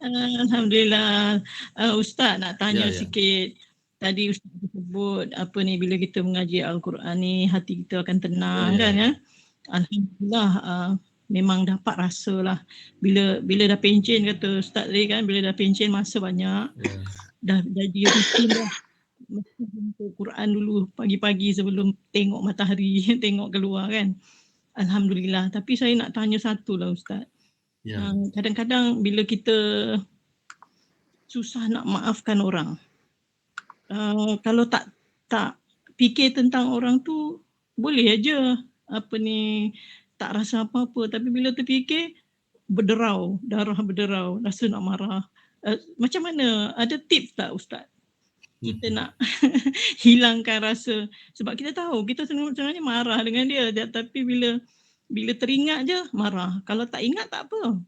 Alhamdulillah. Ustaz nak tanya sikit. Tadi Ustaz sebut apa ni, bila kita mengaji Al-Quran ni hati kita akan tenang kan ya. Alhamdulillah, memang dapat rasa lah. Bila dah pencen kata Ustaz tadi kan, bila dah pencen masa banyak, dah jadi rutin dah. Mesti jumpa Quran dulu pagi-pagi sebelum tengok matahari, tengok keluar kan. Alhamdulillah. Tapi saya nak tanya satu lah Ustaz. Kadang-kadang bila kita susah nak maafkan orang, kalau tak fikir tentang orang tu, boleh aja tak rasa apa-apa. Tapi bila terfikir, darah berderau, rasa nak marah. Macam mana? Ada tips tak Ustaz? Kita nak hilangkan rasa. Sebab kita tahu, kita sebenarnya marah dengan dia. Tapi bila teringat je, marah. Kalau tak ingat, tak apa.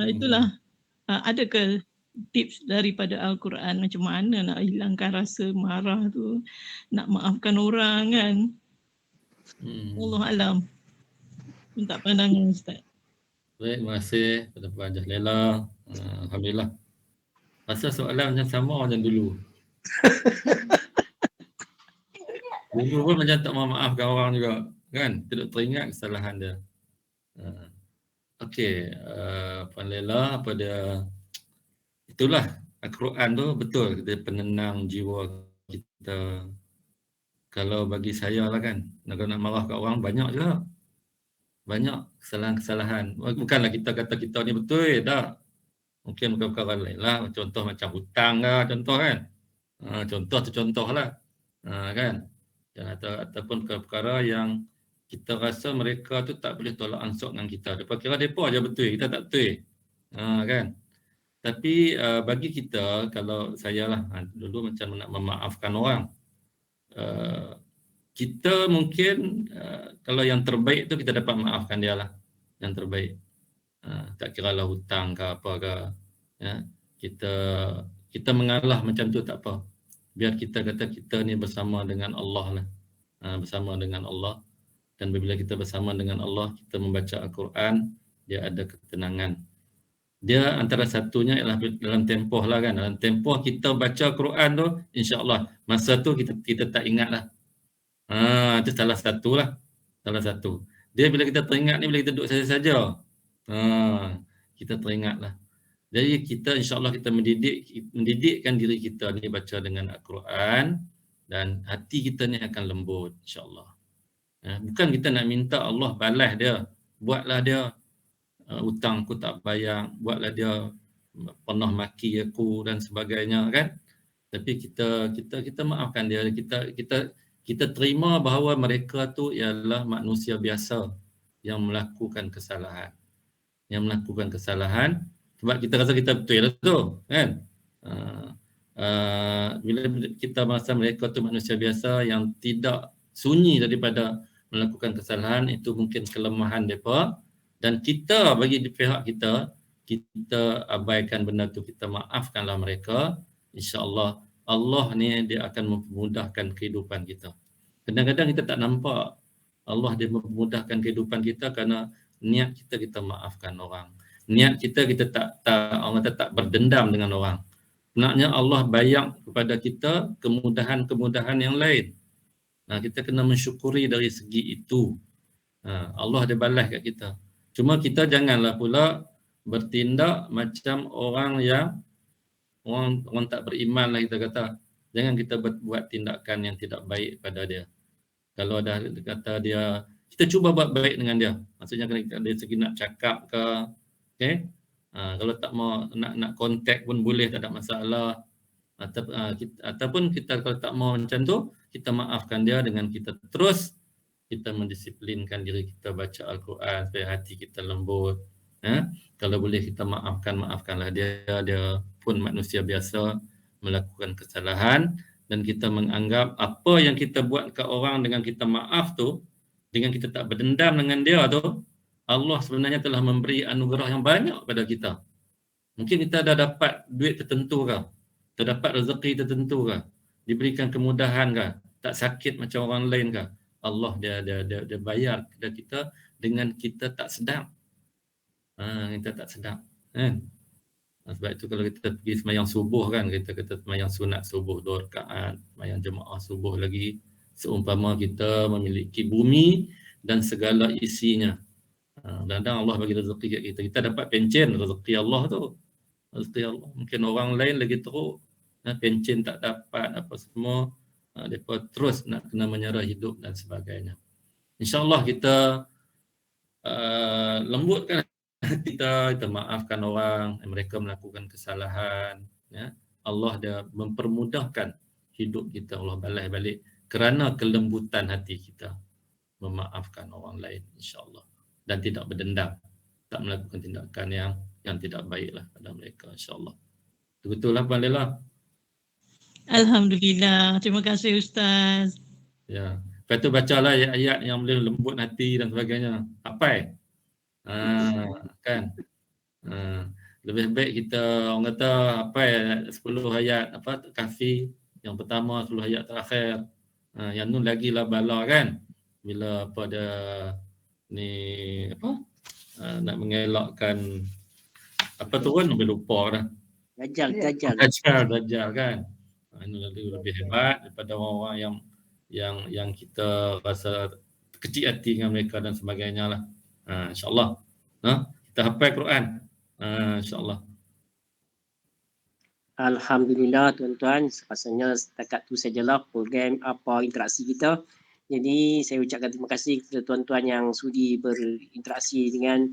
Itulah. Adakah tips daripada Al-Quran macam mana nak hilangkan rasa marah tu, nak maafkan orang kan? Allah alam. Minta pandangan Ustaz. Baik, terima kasih kepada Puan Hajar Lela. Alhamdulillah. Rasa soalan macam sama macam dulu. Dulu pun macam tak maafkan orang juga kan, tidak teringat kesalahan dia. Okey, Puan Lela, itulah Al-Quran tu betul, dia penenang jiwa kita. Kalau bagi saya lah kan, nak marah kat orang banyak juga. Banyak kesalahan-kesalahan. Bukanlah kita kata kita ni betul, tak. Mungkin bukan perkara lain lah. Contoh macam hutang lah, contoh kan. Contoh lah. Kan. Dan ataupun perkara yang kita rasa mereka tu tak boleh tolak ansur dengan kita. Mereka kira mereka aja betul, kita tak betul. Kan. Tapi bagi kita, kalau saya lah, dulu macam nak memaafkan orang. Kita mungkin kalau yang terbaik tu kita dapat maafkan dia lah. Yang terbaik. Tak kira lah hutang ke apa ke. Ya. Kita mengalah macam tu tak apa. Biar kita kata kita ni bersama dengan Allah lah. Bersama dengan Allah. Dan bila kita bersama dengan Allah, kita membaca Al-Quran, dia ada ketenangan. Dia antara satunya ialah dalam tempoh lah kan. Dalam tempoh kita baca Al-Quran tu, insya-Allah masa tu kita tak ingat lah. Itu salah satu lah. Salah satu. Dia bila kita teringat ni, bila kita duduk saja-saja, kita teringat lah. Jadi kita insya-Allah kita mendidikkan diri kita ni baca dengan Al-Quran dan hati kita ni akan lembut insya-Allah. Bukan kita nak minta Allah balas dia, buatlah dia hutang aku tak bayar, buatlah dia pernah maki aku dan sebagainya kan. Tapi kita maafkan dia, kita terima bahawa mereka tu ialah manusia biasa yang melakukan kesalahan. Sebab kita rasa kita betul lah tu kan. Bila kita merasa mereka tu manusia biasa yang tidak sunyi daripada melakukan kesalahan, itu mungkin kelemahan mereka, dan kita bagi di pihak kita abaikan benda tu, kita maafkanlah mereka. InsyaAllah Allah ni dia akan memudahkan kehidupan kita. Kadang-kadang kita tak nampak Allah dia memudahkan kehidupan kita kerana niat kita maafkan orang. Niat kita tak berdendam dengan orang. Sebenarnya Allah bayar kepada kita kemudahan-kemudahan yang lain. Kita kena mensyukuri dari segi itu. Allah dia balas kat kita. Cuma kita janganlah pula bertindak macam orang tak beriman lah kita kata. Jangan kita buat tindakan yang tidak baik pada dia. Kalau dah kata dia, kita cuba buat baik dengan dia. Maksudnya dari segi nak cakap ke, okay? Kalau tak mau nak kontak pun boleh, tak ada masalah. Ataupun kita kalau tak mau macam tu, kita maafkan dia dengan kita terus kita mendisiplinkan diri kita baca Al-Quran supaya hati kita lembut. Kalau boleh kita maafkanlah dia pun manusia biasa melakukan kesalahan, dan kita menganggap apa yang kita buat ke orang dengan kita maaf tu, dengan kita tak berdendam dengan dia tu, Allah sebenarnya telah memberi anugerah yang banyak pada kita. Mungkin kita dah dapat duit tertentu ke, terdapat rezeki tertentu ke, diberikan kemudahan ke, tak sakit macam orang lain ke, Allah dia bayar kepada kita dengan kita tak sedap. Kita tak sedap kan. Sebab itu kalau kita pergi sembahyang subuh kan, kita sembahyang sunat subuh 2 rakaat, sembahyang jemaah subuh lagi, seumpama kita memiliki bumi dan segala isinya. Kadang-kadang Allah bagi rezeki kat kita, kita dapat pencen rezeki Allah tu. Rezeki Allah. Mungkin orang lain lagi teruk, pencen tak dapat apa semua, mereka terus nak kena menyerah hidup dan sebagainya. InsyaAllah kita lembutkan kita maafkan orang, mereka melakukan kesalahan, ya. Allah dia mempermudahkan hidup kita, Allah balas balik kerana kelembutan hati kita memaafkan orang lain insya-Allah, dan tidak berdendam, tak melakukan tindakan yang tidak baiklah pada mereka insya-Allah. Betul lah Puan Lela. Alhamdulillah, terima kasih Ustaz. Ya, lepas tu bacalah ayat-ayat yang boleh lembut hati dan sebagainya. Apa? Kan. Lebih baik kita orang kata apa 10 ayat apa kafi yang pertama, 10 ayat terakhir. Yang tu lagilah bala kan. Bila apa ada ni apa nak mengelakkan apa turun sampai lupa dah. Dajjal kan. Ini lebih hebat daripada orang-orang yang kita rasa kecil hati dengan mereka dan sebagainya lah. InsyaAllah kita hafal Quran insyaAllah. Alhamdulillah tuan-tuan, rasanya setakat tu sajalah program interaksi kita. Jadi saya ucapkan terima kasih kepada tuan-tuan yang sudi berinteraksi dengan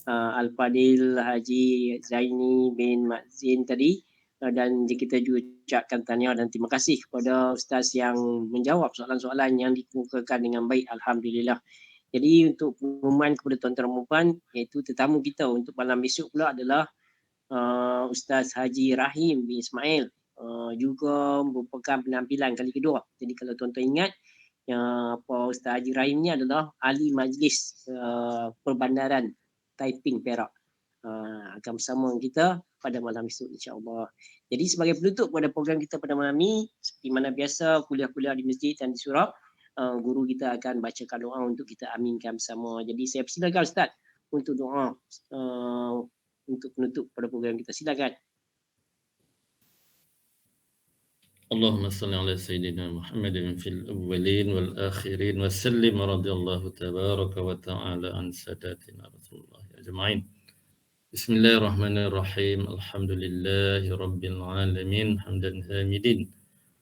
Al-Fadil Haji Zaini bin Mak Zain tadi, dan kita juga ucapkan tahniah dan terima kasih kepada Ustaz yang menjawab soalan-soalan yang dikemukakan dengan baik. Alhamdulillah. Jadi untuk pengumuman kepada tuan-tuan dan puan, iaitu tetamu kita untuk malam besok pula adalah Ustaz Haji Rahim bin Ismail, juga merupakan penampilan kali kedua. Jadi kalau tuan-tuan ingat, Ustaz Haji Rahim ni adalah ahli majlis perbandaran Taiping Perak, akan bersama kita pada malam besok insya-Allah. Jadi sebagai penutup pada program kita pada malam ni, seperti mana biasa kuliah-kuliah di masjid dan di surau, guru kita akan bacakan doa untuk kita aminkan bersama. Jadi saya persilakan Ustaz untuk doa untuk penutup pada program kita. Silakan. Allahumma salli ala sayyidina Muhammadin fil awwalin wal akhirin wa sallim radhiyallahu tabaraka wa ta'ala an sadatina Rasulullah ajma'in. Bismillahirrahmanirrahim. Alhamdulillahi rabbil alamin. Hamdan hamidin,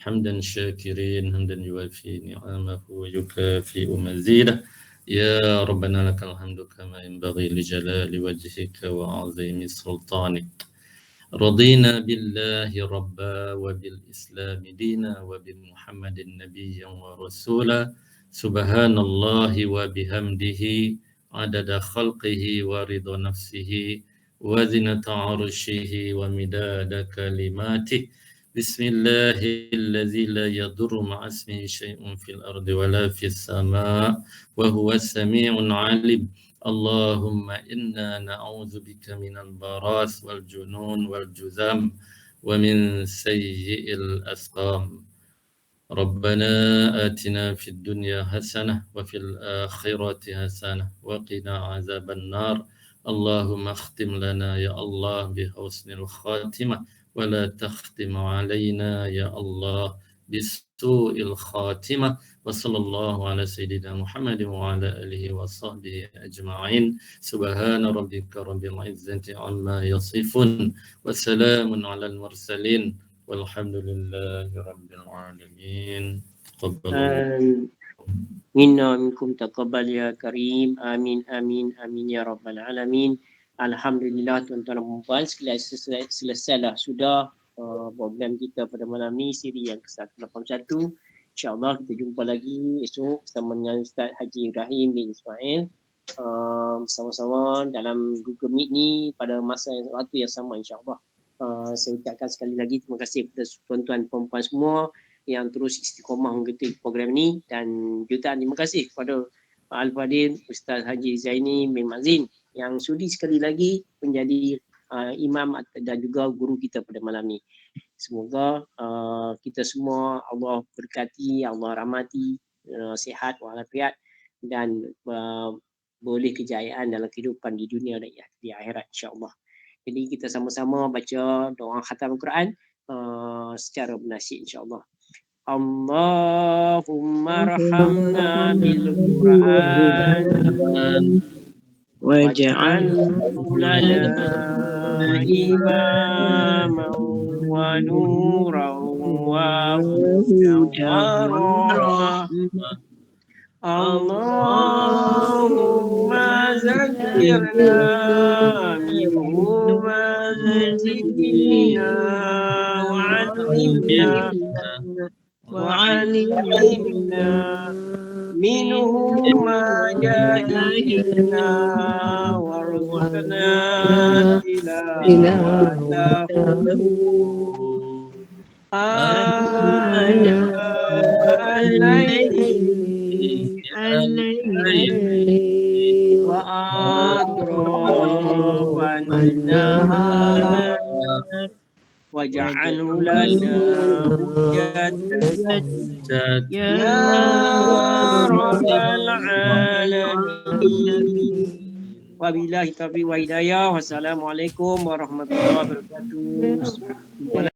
hamdan syakirin, hamdan yuwafi ni'amahu wa yukafi'u mazidah. Ya Rabbana lakal hamdu kama yanbaghi li jalali wajhika wa 'azimi sultanik. Radina billahi rabba wa bil islami dina wa bi Muhammadin nabiyyan wa rasula. Subhanallahi wa bihamdihi adada khalqihi wa ridha nafsihi wa zinata arshihi wa midada kalimatihi. Bismillahilladzi la yadurru ma'a ismihi syai'un fil ardi wa la fis sama' wa huwas sami'un 'alim. Allahumma inna na'udzu bika minal baras wal junun wal juzam wa min sayyi'il asqam. Rabbana atina fid dunya hasanah wa fil akhirati hasanah wa qina azaban nar. Allahumma akhtim lana ya Allah bi husnil khatimah wa la takhtim alaina ya Allah bisu'il khatimah. Wa sallallahu ala sayyidina Muhammadin wa ala alihi wa sahbihi ajma'in. Subhana rabbika rabbil izzati amma yasifun wa salamun alal mursalin walhamdulillahi rabbil alamin. Taqabbalallahu Minna minkum taqabbal ya karim. Amin amin amin ya rabbal alamin. Alhamdulillah tuan-tuan dan puan, selesailah sudah program kita pada malam ni, siri yang ke-181. InsyaAllah kita jumpa lagi esok bersama dengan Ustaz Haji Ibrahim bin Ismail, sama-sama dalam Google Meet ni pada masa waktu yang sama insyaAllah. Saya ucapkan sekali lagi terima kasih kepada tuan-tuan dan puan semua yang terus istiqomah mengikuti program ni, dan jutaan terima kasih kepada Pak Al-Fadhil Ustaz Haji Zaini bin Mazin yang sudi sekali lagi menjadi imam dan juga guru kita pada malam ni. Semoga kita semua Allah berkati, Allah rahmati, sihat walafiat dan boleh kejayaan dalam kehidupan di dunia dan di akhirat insya-Allah. Jadi kita sama-sama baca doa khatam Al-Quran secara bernasib insya-Allah. Allahumma rahamna bil Quran waj'alhu lana imaman wa nuran wa hudan wa rahmah. Allahumma zakkirna minhu ma zidna wa 'allimna minhu ma jahilna warzuqna tilawatahu wa atrafan nahar waj'alhu lana hujjatan ya rabbal alamin. Wabillahi taufiq wa hidayah. Wassalamualaikum warahmatullahi wabarakatuh.